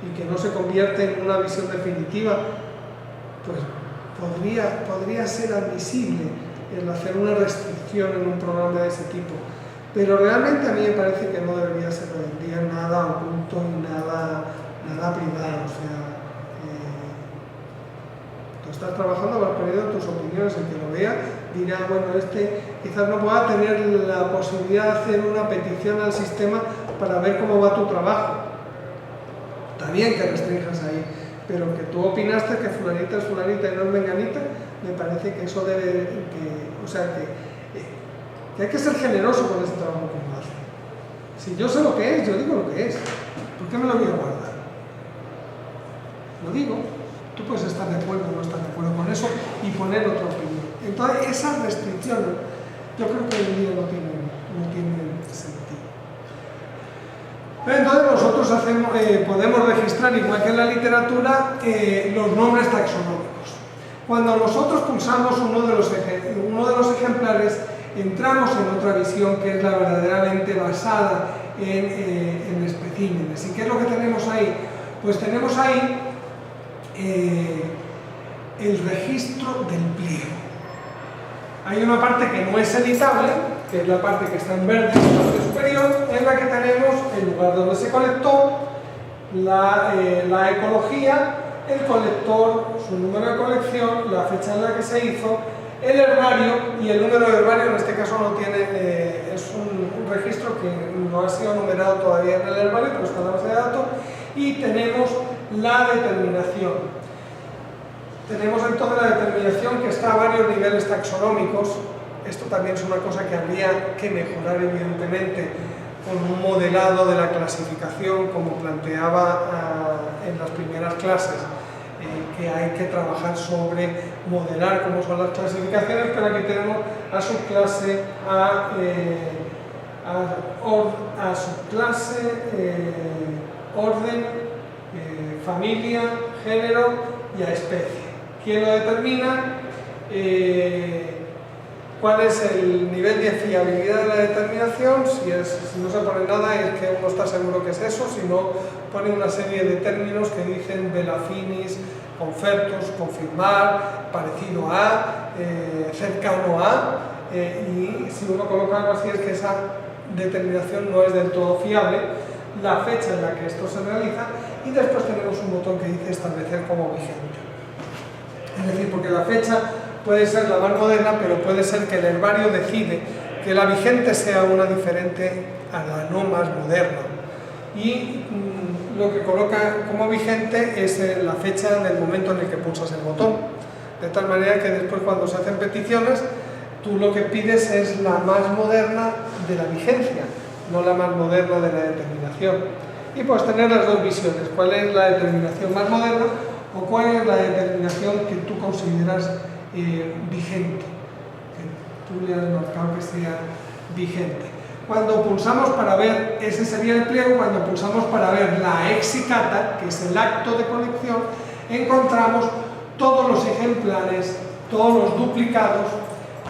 y que no se convierte en una visión definitiva, pues podría ser admisible el hacer una restricción en un programa de ese tipo. Pero realmente a mí me parece que no debería ser hoy en día nada oculto y nada privado. O sea, tú estás trabajando, vas poniendo tus opiniones, el que lo vea dirá, bueno, quizás no pueda tener la posibilidad de hacer una petición al sistema para ver cómo va tu trabajo. Está bien que restringas ahí, pero que tú opinaste que fulanita es fulanita y no es menganita, me parece que eso debe, que hay que ser generoso con ese trabajo que uno hace. Si yo sé lo que es, yo digo lo que es. ¿Por qué me lo voy a guardar? Lo digo. Tú puedes estar de acuerdo o no estar de acuerdo con eso y poner otra opinión. Entonces, esas restricciones yo creo que hoy en día no tienen sentido. Pero entonces nosotros podemos registrar, igual que en la literatura, los nombres taxonómicos. Cuando nosotros pulsamos uno de los ejemplares, entramos en otra visión que es la verdaderamente basada en especímenes. ¿Y qué es lo que tenemos ahí? Pues tenemos ahí el registro del pliego. Hay una parte que no es editable, que es la parte que está en verde en la parte superior, en la que tenemos el lugar donde se colectó, la ecología, el colector, su número de colección, la fecha en la que se hizo, el herbario, y el número de herbario en este caso no tiene, es un registro que no ha sido numerado todavía en el herbario, pero está en la base de datos, y tenemos la determinación. Tenemos entonces la determinación que está a varios niveles taxonómicos. Esto también es una cosa que habría que mejorar evidentemente con un modelado de la clasificación, como planteaba en las primeras clases, que hay que trabajar sobre modelar cómo son las clasificaciones, pero aquí tenemos a subclase, a subclase, orden, familia, género y a especie. ¿Quién lo determina? ¿Cuál es el nivel de fiabilidad de la determinación? Si no se pone nada es que uno está seguro que es eso, si no pone una serie de términos que dicen vel affinis, confertus, confirmar, parecido a, cercano a, y si uno coloca algo así es que esa determinación no es del todo fiable, la fecha en la que esto se realiza, y después tenemos un botón que dice establecer como vigente. Es decir, porque la fecha puede ser la más moderna, pero puede ser que el herbario decide que la vigente sea una diferente a la no más moderna. Y lo que coloca como vigente es la fecha del momento en el que pulsas el botón. De tal manera que después, cuando se hacen peticiones, tú lo que pides es la más moderna de la vigencia, no la más moderna de la determinación. Y puedes tener las dos visiones: cuál es la determinación más moderna o cuál es la determinación que tú consideras vigente, que tú le has marcado que sea vigente. Cuando pulsamos para ver, ese sería el pliego, cuando pulsamos para ver la exicata, que es el acto de colección, encontramos todos los ejemplares, todos los duplicados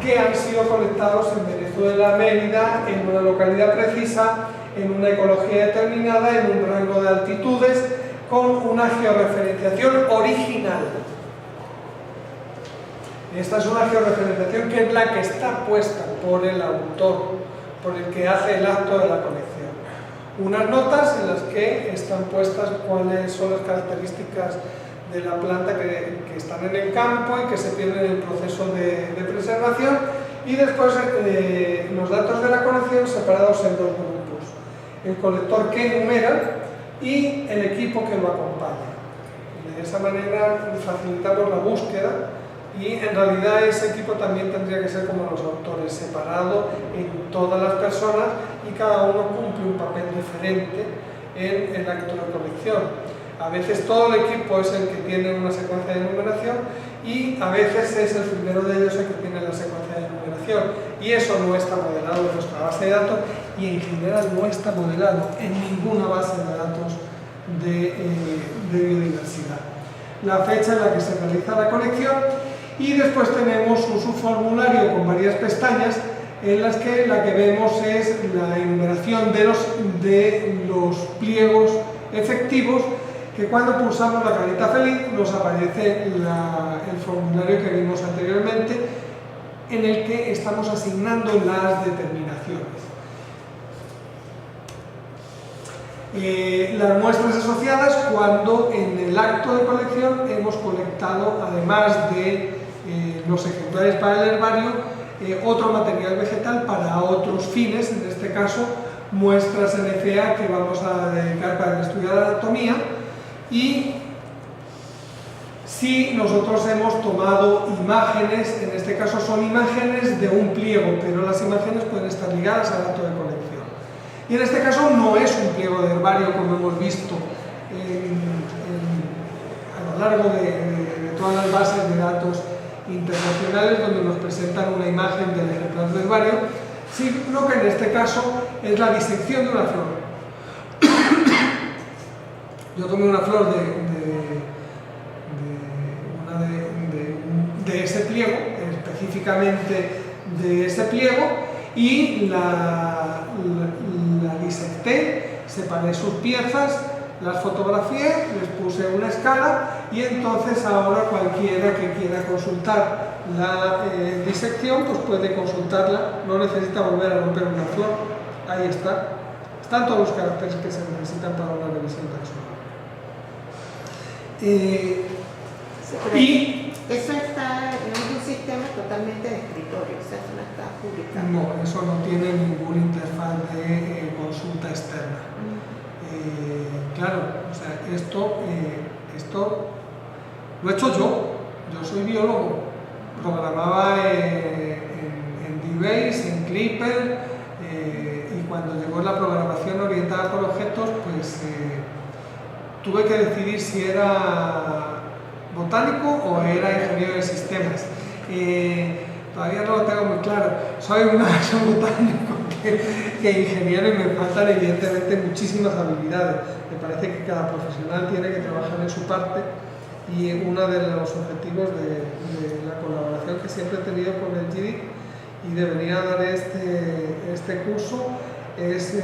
que han sido colectados en Venezuela, Mérida, en una localidad precisa, en una ecología determinada, en un rango de altitudes, con una georreferenciación original. Esta es una georreferenciación que es la que está puesta por el autor, por el que hace el acto de la colección. Unas notas en las que están puestas cuáles son las características de la planta que están en el campo y que se pierden en el proceso de preservación, y después los datos de la colección separados en dos grupos: el colector que numera y el equipo que lo acompaña. De esa manera facilitamos la búsqueda, y en realidad ese equipo también tendría que ser como los autores, separado en todas las personas, y cada uno cumple un papel diferente en el acto de colección. A veces todo el equipo es el que tiene una secuencia de numeración, y a veces es el primero de ellos el que tiene la secuencia de numeración, y eso no está modelado en nuestra base de datos, y en general no está modelado en ninguna base de datos de biodiversidad. La fecha en la que se realiza la colección, y después tenemos un subformulario con varias pestañas en las que la que vemos es la enumeración de los pliegos efectivos, que cuando pulsamos la carita feliz nos aparece el formulario que vimos anteriormente, en el que estamos asignando las determinaciones. Las muestras asociadas, cuando en el acto de colección hemos colectado, además de los ejemplares para el herbario, otro material vegetal para otros fines, en este caso muestras NFA que vamos a dedicar para estudiar anatomía, y si nosotros hemos tomado imágenes, en este caso son imágenes de un pliego, pero las imágenes pueden estar ligadas al dato de colección. Y en este caso no es un pliego de herbario como hemos visto a lo largo de todas las bases de datos internacionales donde nos presentan una imagen del ejemplar de herbario, sino que en este caso es la disección de una flor. Yo tomé una flor de ese pliego, específicamente de ese pliego, y la disecté, separé sus piezas, las fotografié, les puse una escala y entonces ahora cualquiera que quiera consultar la disección pues puede consultarla, no necesita volver a romper una flor, ahí está, están todos los caracteres que se necesitan para una revisión taxonómica. Sí, eso está en un sistema totalmente de escritorio, o sea, eso no está publicado. No, eso no tiene ninguna interfaz de consulta externa. Claro, o sea, esto lo he hecho yo soy biólogo, programaba en DBase, en Clipper, y cuando llegó la programación orientada por objetos, pues tuve que decidir si era botánico o era ingeniero de sistemas. Todavía no lo tengo muy claro, soy más botánico que ingeniero y me faltan evidentemente muchísimas habilidades. Me parece que cada profesional tiene que trabajar en su parte y uno de los objetivos de la colaboración que siempre he tenido con el GIDIC y de venir a dar este curso es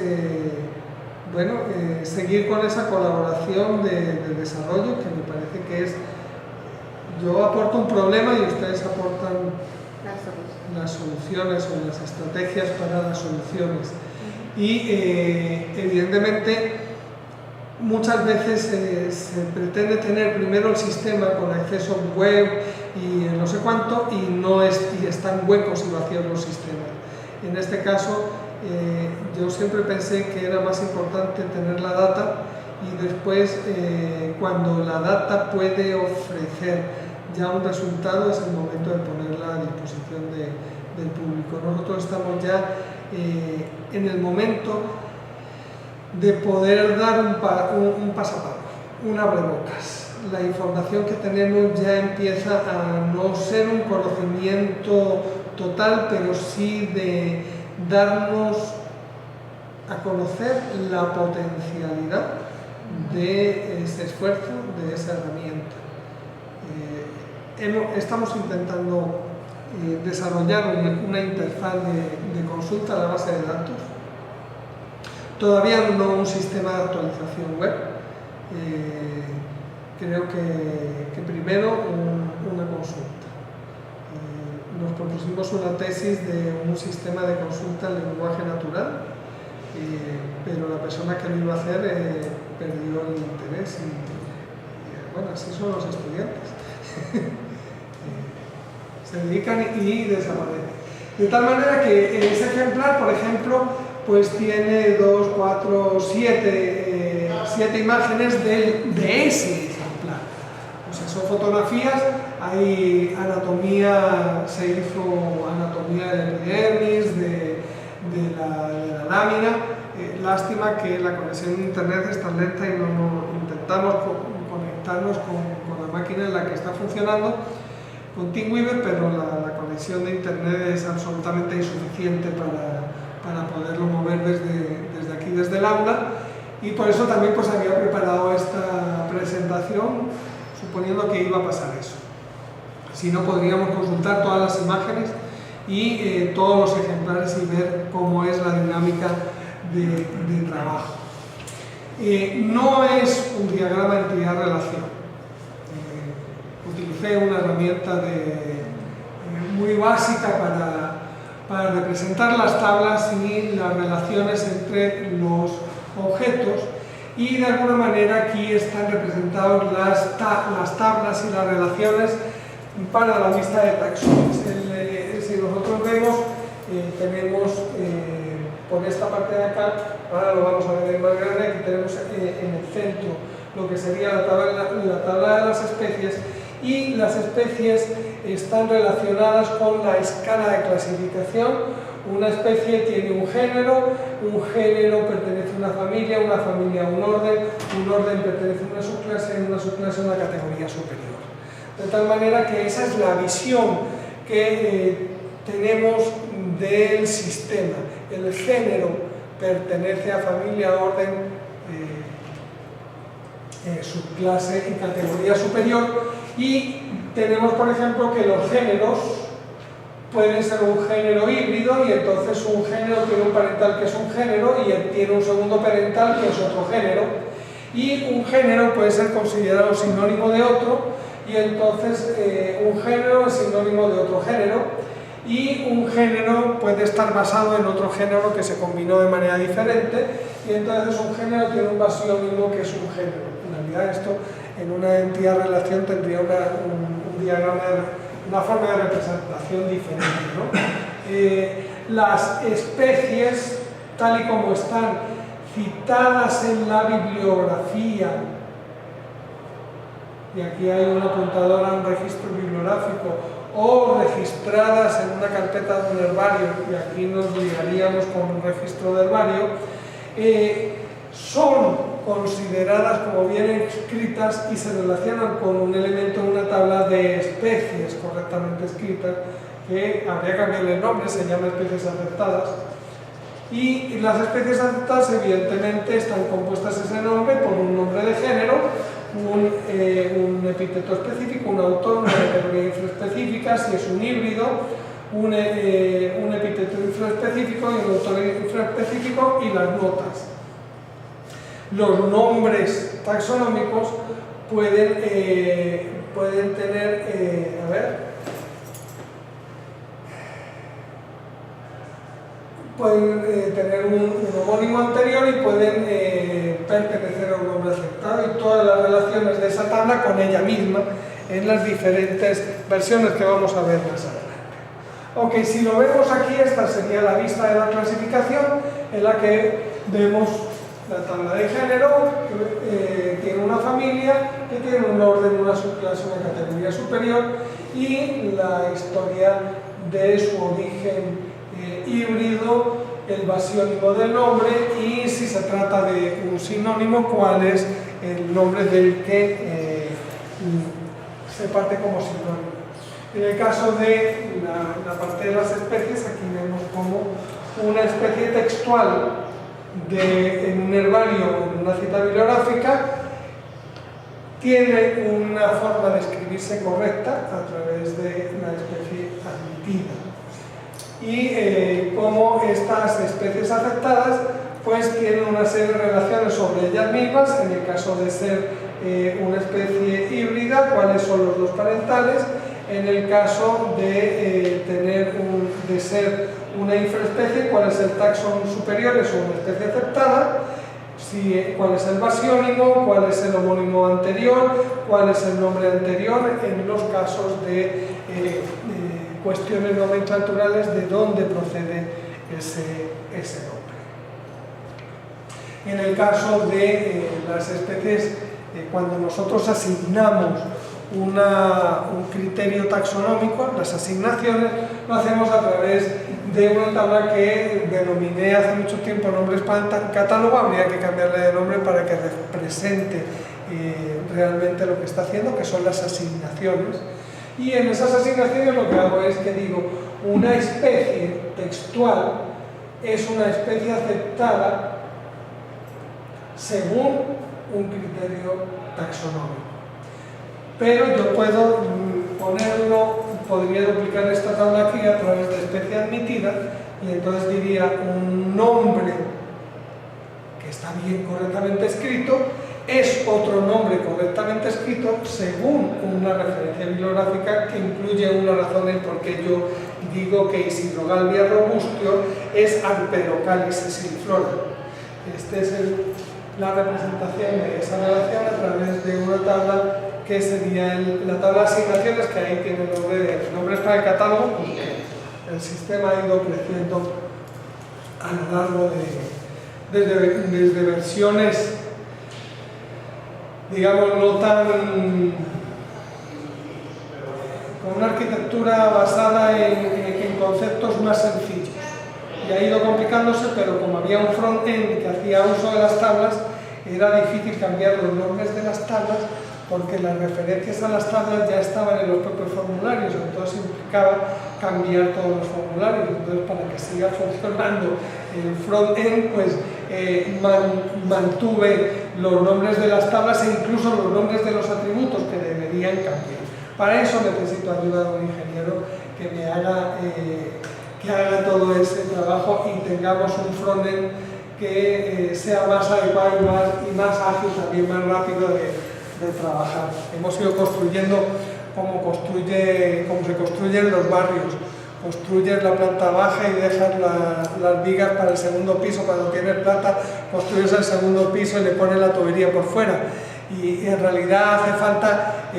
seguir con esa colaboración de desarrollo que me parece que es, yo aporto un problema y ustedes aportan las soluciones o las estrategias para las soluciones. Y evidentemente muchas veces se pretende tener primero el sistema con acceso web y no sé cuánto y están huecos y vacíos los sistemas. En este caso yo siempre pensé que era más importante tener la data y después cuando la data puede ofrecer ya un resultado es el momento de ponerla a disposición del público. Nosotros estamos ya en el momento de poder dar un pasapalos, un abrebocas. La información que tenemos ya empieza a no ser un conocimiento total, pero sí de darnos a conocer la potencialidad de ese esfuerzo, de esa herramienta. Estamos intentando desarrollar una interfaz de consulta a la base de datos. Todavía no un sistema de actualización web. Creo que primero una consulta. Nos propusimos una tesis de un sistema de consulta en lenguaje natural, pero la persona que lo iba a hacer perdió el interés y bueno, así son los estudiantes. Se dedican y desaparecen. De tal manera que ese ejemplar, por ejemplo, pues tiene 2, 4, 7 imágenes de ese ejemplar. O sea, son fotografías, hay anatomía, se hizo anatomía del epidermis, de la lámina. Lástima que la conexión de internet es tan lenta y no intentamos conectarnos con la máquina en la que está funcionando con TeamWeaver, pero la conexión de internet es absolutamente insuficiente para poderlo mover desde aquí, desde el aula, y por eso también pues había preparado esta presentación suponiendo que iba a pasar eso. Si no, podríamos consultar todas las imágenes y todos los ejemplares y ver cómo es la dinámica de trabajo. No es un diagrama entidad-relación. Utilicé una herramienta muy básica para representar las tablas y las relaciones entre los objetos, y de alguna manera aquí están representadas las tablas y las relaciones para la lista de taxones. Si nosotros vemos, tenemos por esta parte de acá, ahora lo vamos a ver en más grande, aquí tenemos en el centro lo que sería la tabla de las especies, y las especies están relacionadas con la escala de clasificación. Una especie tiene un género pertenece a una familia a un orden pertenece a una subclase a una categoría superior. De tal manera que esa es la visión que tenemos del sistema. El género pertenece a familia, orden, subclase y categoría superior, y tenemos, por ejemplo, que los géneros pueden ser un género híbrido, y entonces un género tiene un parental que es un género y tiene un segundo parental que es otro género, y un género puede ser considerado sinónimo de otro, y entonces un género es sinónimo de otro género, y un género puede estar basado en otro género que se combinó de manera diferente, y entonces un género tiene un basiónimo que es un género. En realidad esto en una entidad relación tendría un diagrama, una forma de representación diferente, ¿no? Las especies, tal y como están citadas en la bibliografía, y aquí hay una apuntadora, un registro bibliográfico, o registradas en una carpeta de un herbario, y aquí nos ligaríamos con un registro de herbario, son consideradas como bien escritas y se relacionan con un elemento en una tabla de especies correctamente escritas, que habría que cambiarle el nombre, se llama especies aceptadas. Y las especies aceptadas evidentemente están compuestas ese nombre por un nombre de género, un epíteto específico, un autor, una categoría infraespecífica, si es un híbrido, un epíteto infraespecífico y un autor infraespecífico, y las notas. Los nombres taxonómicos pueden tener, pueden tener un homónimo anterior y pueden pertenecer a un nombre aceptado, y todas las relaciones de esa tabla con ella misma en las diferentes versiones que vamos a ver más adelante. Ok, si lo vemos aquí, esta sería la vista de la clasificación, en la que vemos la tabla de género, que tiene una familia, que tiene un orden, una subclase, una categoría superior, y la historia de su origen híbrido, el basiónimo del nombre, y si se trata de un sinónimo, cuál es el nombre del que se parte como sinónimo. En el caso de la parte de las especies, aquí vemos como una especie textual en un herbario o en una cita bibliográfica tiene una forma de escribirse correcta a través de la especie admitida, y como estas especies aceptadas pues tienen una serie de relaciones sobre ellas mismas. En el caso de ser una especie híbrida, cuáles son los dos parentales; en el caso de de ser una infraespecie, cuál es el taxón superior, es una especie aceptada, cuál es el basiónimo, cuál es el homónimo anterior, cuál es el nombre anterior, en los casos de cuestiones nomenclaturales de dónde procede ese nombre. En el caso de las especies, cuando nosotros asignamos un criterio taxonómico, las asignaciones lo hacemos a través de una tabla que denominé hace mucho tiempo nombres para catálogo. Habría que cambiarle de nombre para que represente realmente lo que está haciendo, que son las asignaciones. Y en esas asignaciones lo que hago es que digo, una especie textual es una especie aceptada según un criterio taxonómico. Pero yo puedo podría duplicar esta tabla aquí a través de especie admitida, y entonces diría un nombre que está bien correctamente escrito es otro nombre correctamente escrito según una referencia bibliográfica que incluye unas razones por qué yo digo que Isidrogalvia robustio es Arperocalis sessiliflora. Esta es la representación de esa relación a través de una tabla que sería la tabla de asignaciones, que ahí tiene el nombre de nombres para el catálogo, porque el sistema ha ido creciendo a lo largo desde versiones, digamos, no tan con una arquitectura basada en conceptos más sencillos. Y ha ido complicándose, pero como había un front-end que hacía uso de las tablas, era difícil cambiar los nombres de las tablas porque las referencias a las tablas ya estaban en los propios formularios, entonces implicaba cambiar todos los formularios. Entonces, para que siga funcionando el front-end, pues mantuve los nombres de las tablas e incluso los nombres de los atributos que deberían cambiar. Para eso necesito ayuda de un ingeniero que me haga todo ese trabajo y tengamos un frontend que sea más adecuado y más ágil, también más rápido de trabajar. Hemos ido construyendo como se construyen los barrios. Construyes la planta baja y dejas las vigas para el segundo piso. Cuando tienes planta, construyes el segundo piso y le pones la tubería por fuera. Y en realidad hace falta,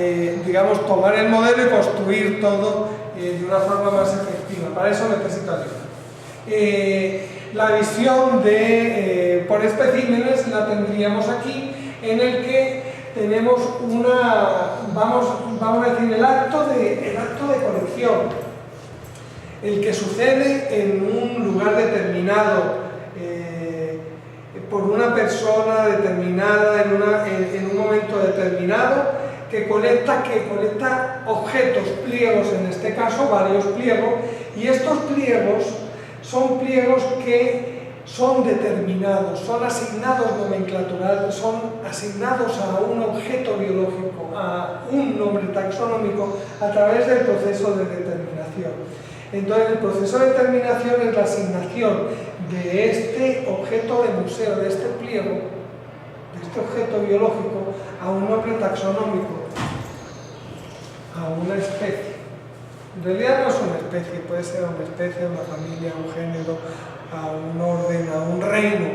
digamos, tomar el modelo y construir todo de una forma más efectiva. Para eso necesito ayuda. La visión por especímenes la tendríamos aquí, en el que tenemos vamos a decir, el acto de colección, el que sucede en un lugar determinado, por una persona determinada, en un momento determinado, que colecta objetos, pliegos, en este caso varios pliegos, y estos pliegos son pliegos que son determinados, son asignados nomenclatural, son asignados a un objeto biológico, a un nombre taxonómico a través del proceso de determinación. Entonces, el proceso de determinación es la asignación de este objeto de museo, de este pliego, de este objeto biológico, a un nombre taxonómico, a una especie. En realidad no es una especie, puede ser una especie, una familia, un género, a un orden, a un reino,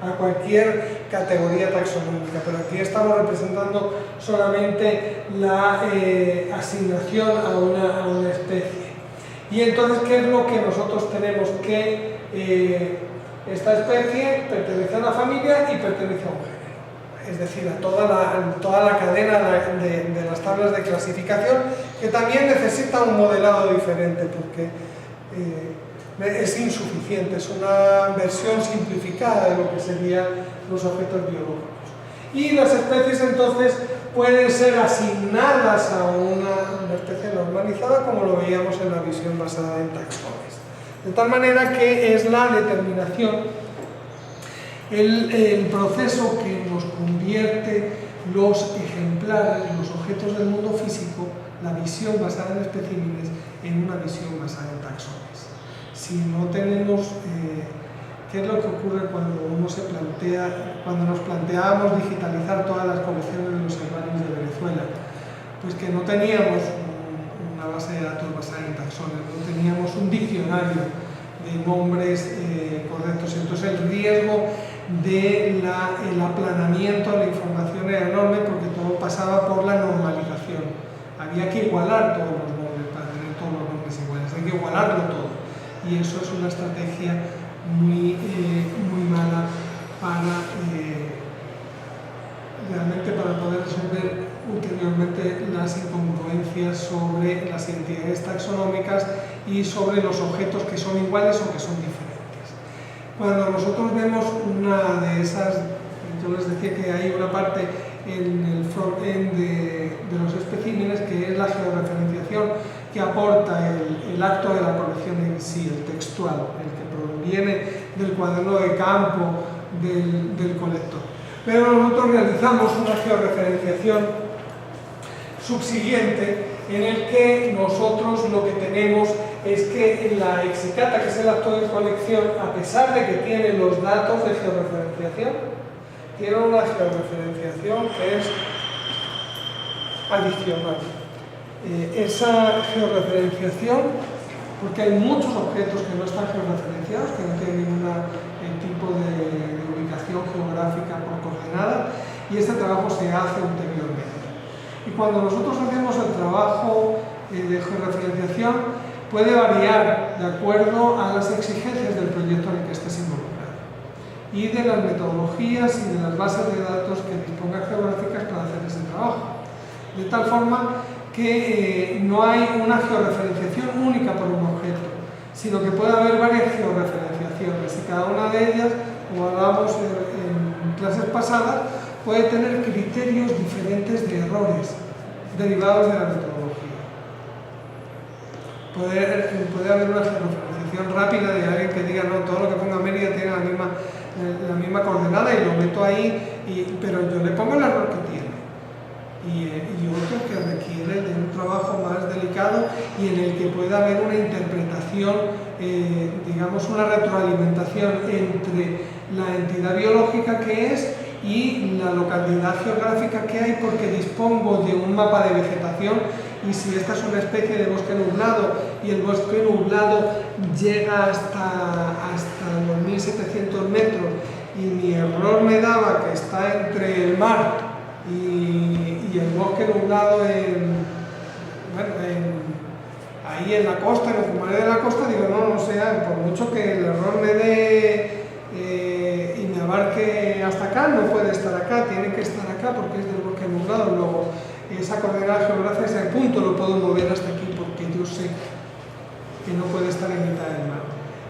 a cualquier categoría taxonómica, pero aquí estamos representando solamente la asignación a una especie. Y entonces, ¿qué es lo que nosotros tenemos? Que esta especie pertenece a una familia y pertenece a un género, es decir, a toda la cadena de las tablas de clasificación, que también necesita un modelado diferente porque es insuficiente, es una versión simplificada de lo que serían los objetos biológicos. Y las especies entonces pueden ser asignadas a una especie normalizada, como lo veíamos en la visión basada en taxones. De tal manera que es la determinación, el proceso que nos convierte los ejemplares, los objetos del mundo físico, la visión basada en especímenes, en una visión basada en taxones. Si no tenemos, ¿qué es lo que ocurre cuando nos planteábamos digitalizar todas las colecciones de los herbarios de Venezuela? Pues que no teníamos una base de datos basada en taxones, no teníamos un diccionario de nombres correctos. Entonces el riesgo del aplanamiento de la información era enorme porque todo pasaba por la normalización. Había que igualar todos los nombres para tener todos los nombres iguales, hay que igualarlo todo. Y eso es una estrategia muy mala realmente para poder resolver ulteriormente las incongruencias sobre las identidades taxonómicas y sobre los objetos que son iguales o que son diferentes. Cuando nosotros vemos una de esas, yo les decía que hay una parte en el front-end de los especímenes que es la georreferenciación que aporta el acto de la colección en sí, el textual, el que proviene del cuaderno de campo del colector. Pero nosotros realizamos una georreferenciación subsiguiente en el que nosotros lo que tenemos es que la exicata, que es el acto de colección, a pesar de que tiene los datos de georreferenciación, tiene una georreferenciación que es adicional. Esa georreferenciación, porque hay muchos objetos que no están georreferenciados, que no tienen ningún tipo de ubicación geográfica por coordenada, y este trabajo se hace ulteriormente. Y cuando nosotros hacemos el trabajo de georreferenciación, puede variar de acuerdo a las exigencias del proyecto en el que estés involucrado y de las metodologías y de las bases de datos que dispongan geográficas para hacer ese trabajo. De tal forma que no hay una georreferenciación única por un objeto, sino que puede haber varias georreferenciaciones y cada una de ellas, como hablábamos en clases pasadas, puede tener criterios diferentes de errores derivados de la metodología. Puede haber una georreferenciación rápida de alguien que diga, no, todo lo que ponga Mérida tiene la misma coordenada y lo meto ahí, pero yo le pongo el error que tiene. Y otro que requiere de un trabajo más delicado y en el que pueda haber una interpretación, digamos una retroalimentación entre la entidad biológica que es y la localidad geográfica que hay, porque dispongo de un mapa de vegetación y si esta es una especie de bosque nublado y el bosque nublado llega hasta los 1700 metros y mi error me daba que está entre el mar y el bosque nublado ahí en la costa, en los fumares de la costa, digo, no sea, por mucho que el error me dé y me abarque hasta acá, no puede estar acá, tiene que estar acá porque es del bosque nublado. Luego, esa coordenada geográfica, ese punto lo puedo mover hasta aquí porque yo sé que no puede estar en mitad del mar.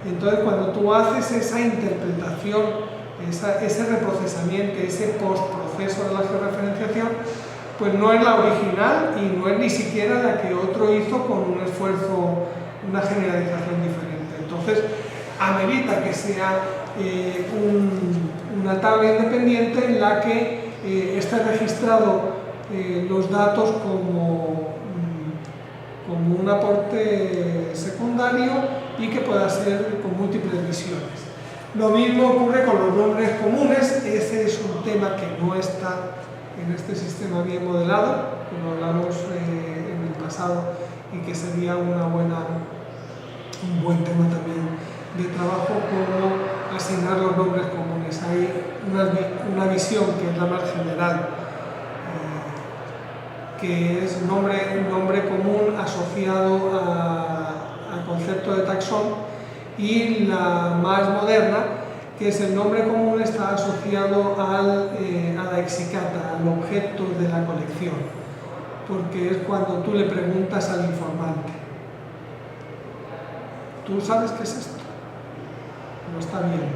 Entonces, cuando tú haces esa interpretación, ese reprocesamiento, ese postproceso de la georreferenciación, pues no es la original y no es ni siquiera la que otro hizo con un esfuerzo, una generalización diferente. Entonces, amerita que sea una tabla independiente en la que esté registrado los datos como un aporte secundario y que pueda ser con múltiples visiones. Lo mismo ocurre con los nombres comunes. Ese es un tema que no está en este sistema bien modelado, como hablamos en el pasado, y que sería un buen tema también de trabajo, como asignar los nombres comunes. Hay una visión que es la más general, que es nombre común asociado al concepto de taxón, y la más moderna, que es el nombre común está asociado a la exicata, al objeto de la colección, porque es cuando tú le preguntas al informante, ¿tú sabes qué es esto? No está bien,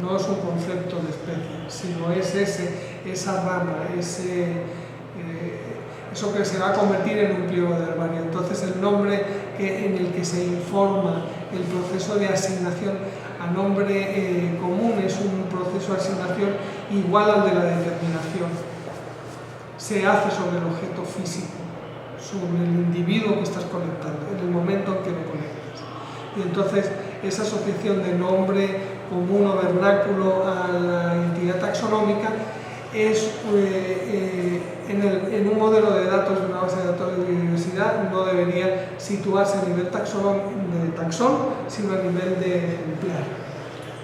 no es un concepto de especie, sino es esa rama, eso que se va a convertir en un pliego de herbario. Entonces el nombre en el que se informa el proceso de asignación a nombre común es un proceso de asignación igual al de la determinación. Se hace sobre el objeto físico, sobre el individuo que estás conectando, en el momento en que lo conectas. Y entonces esa asociación de nombre común o vernáculo a la entidad taxonómica es en un modelo de datos de una base de datos de biodiversidad no debería situarse a nivel de taxón, sino a nivel de ejemplar.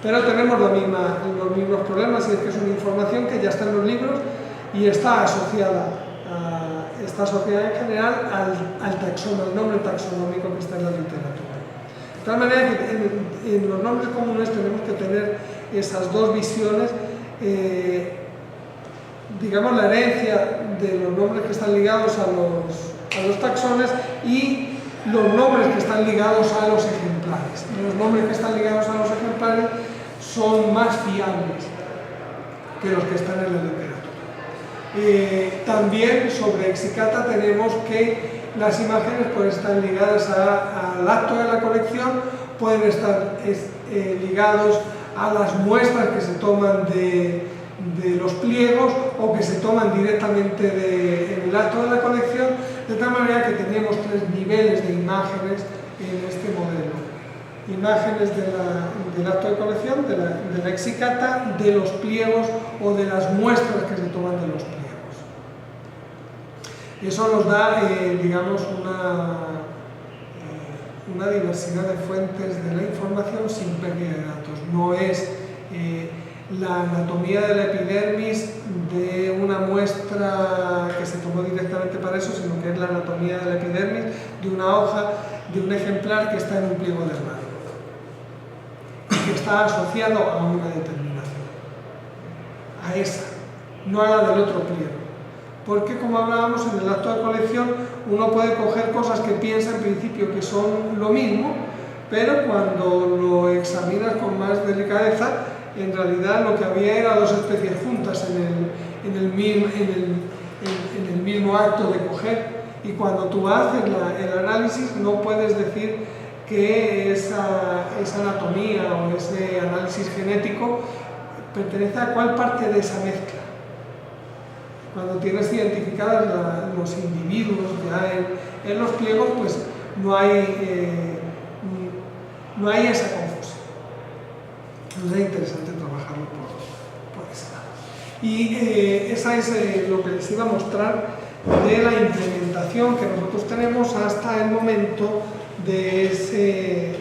Pero tenemos los mismos problemas, y es que es una información que ya está en los libros y está asociada en general al taxón, al nombre taxonómico que está en la literatura. De tal manera que en los nombres comunes tenemos que tener esas dos visiones, digamos la herencia de los nombres que están ligados a los taxones y los nombres que están ligados a los ejemplares. Los nombres que están ligados a los ejemplares son más fiables que los que están en la literatura. También sobre exicata tenemos que las imágenes pueden estar ligadas al acto de la colección, pueden estar ligados a las muestras que se toman de los pliegos o que se toman directamente en el acto de la colección, de tal manera que tenemos tres niveles de imágenes en este modelo. Imágenes del acto de colección, de la exicata, de los pliegos o de las muestras que se toman de los pliegos. Eso nos da, digamos, una diversidad de fuentes de la información sin pérdida de datos. No es la anatomía de la epidermis de una muestra que se tomó directamente para eso, sino que es la anatomía de la epidermis de una hoja, de un ejemplar que está en un pliego de herbario, que está asociado a una determinación, a esa, no a la del otro pliego. porque como hablábamos en el acto de colección, uno puede coger cosas que piensa en principio que son lo mismo, pero cuando lo examinas con más delicadeza, en realidad lo que había era dos especies juntas en el mismo acto de coger, y cuando tú haces el análisis no puedes decir que esa anatomía o ese análisis genético pertenece a cuál parte de esa mezcla. Cuando tienes identificadas los individuos que hay en los pliegos, pues no hay esa confusión. Entonces es interesante trabajarlo por ese lado. Y esa es lo que les iba a mostrar de la implementación que nosotros tenemos hasta el momento de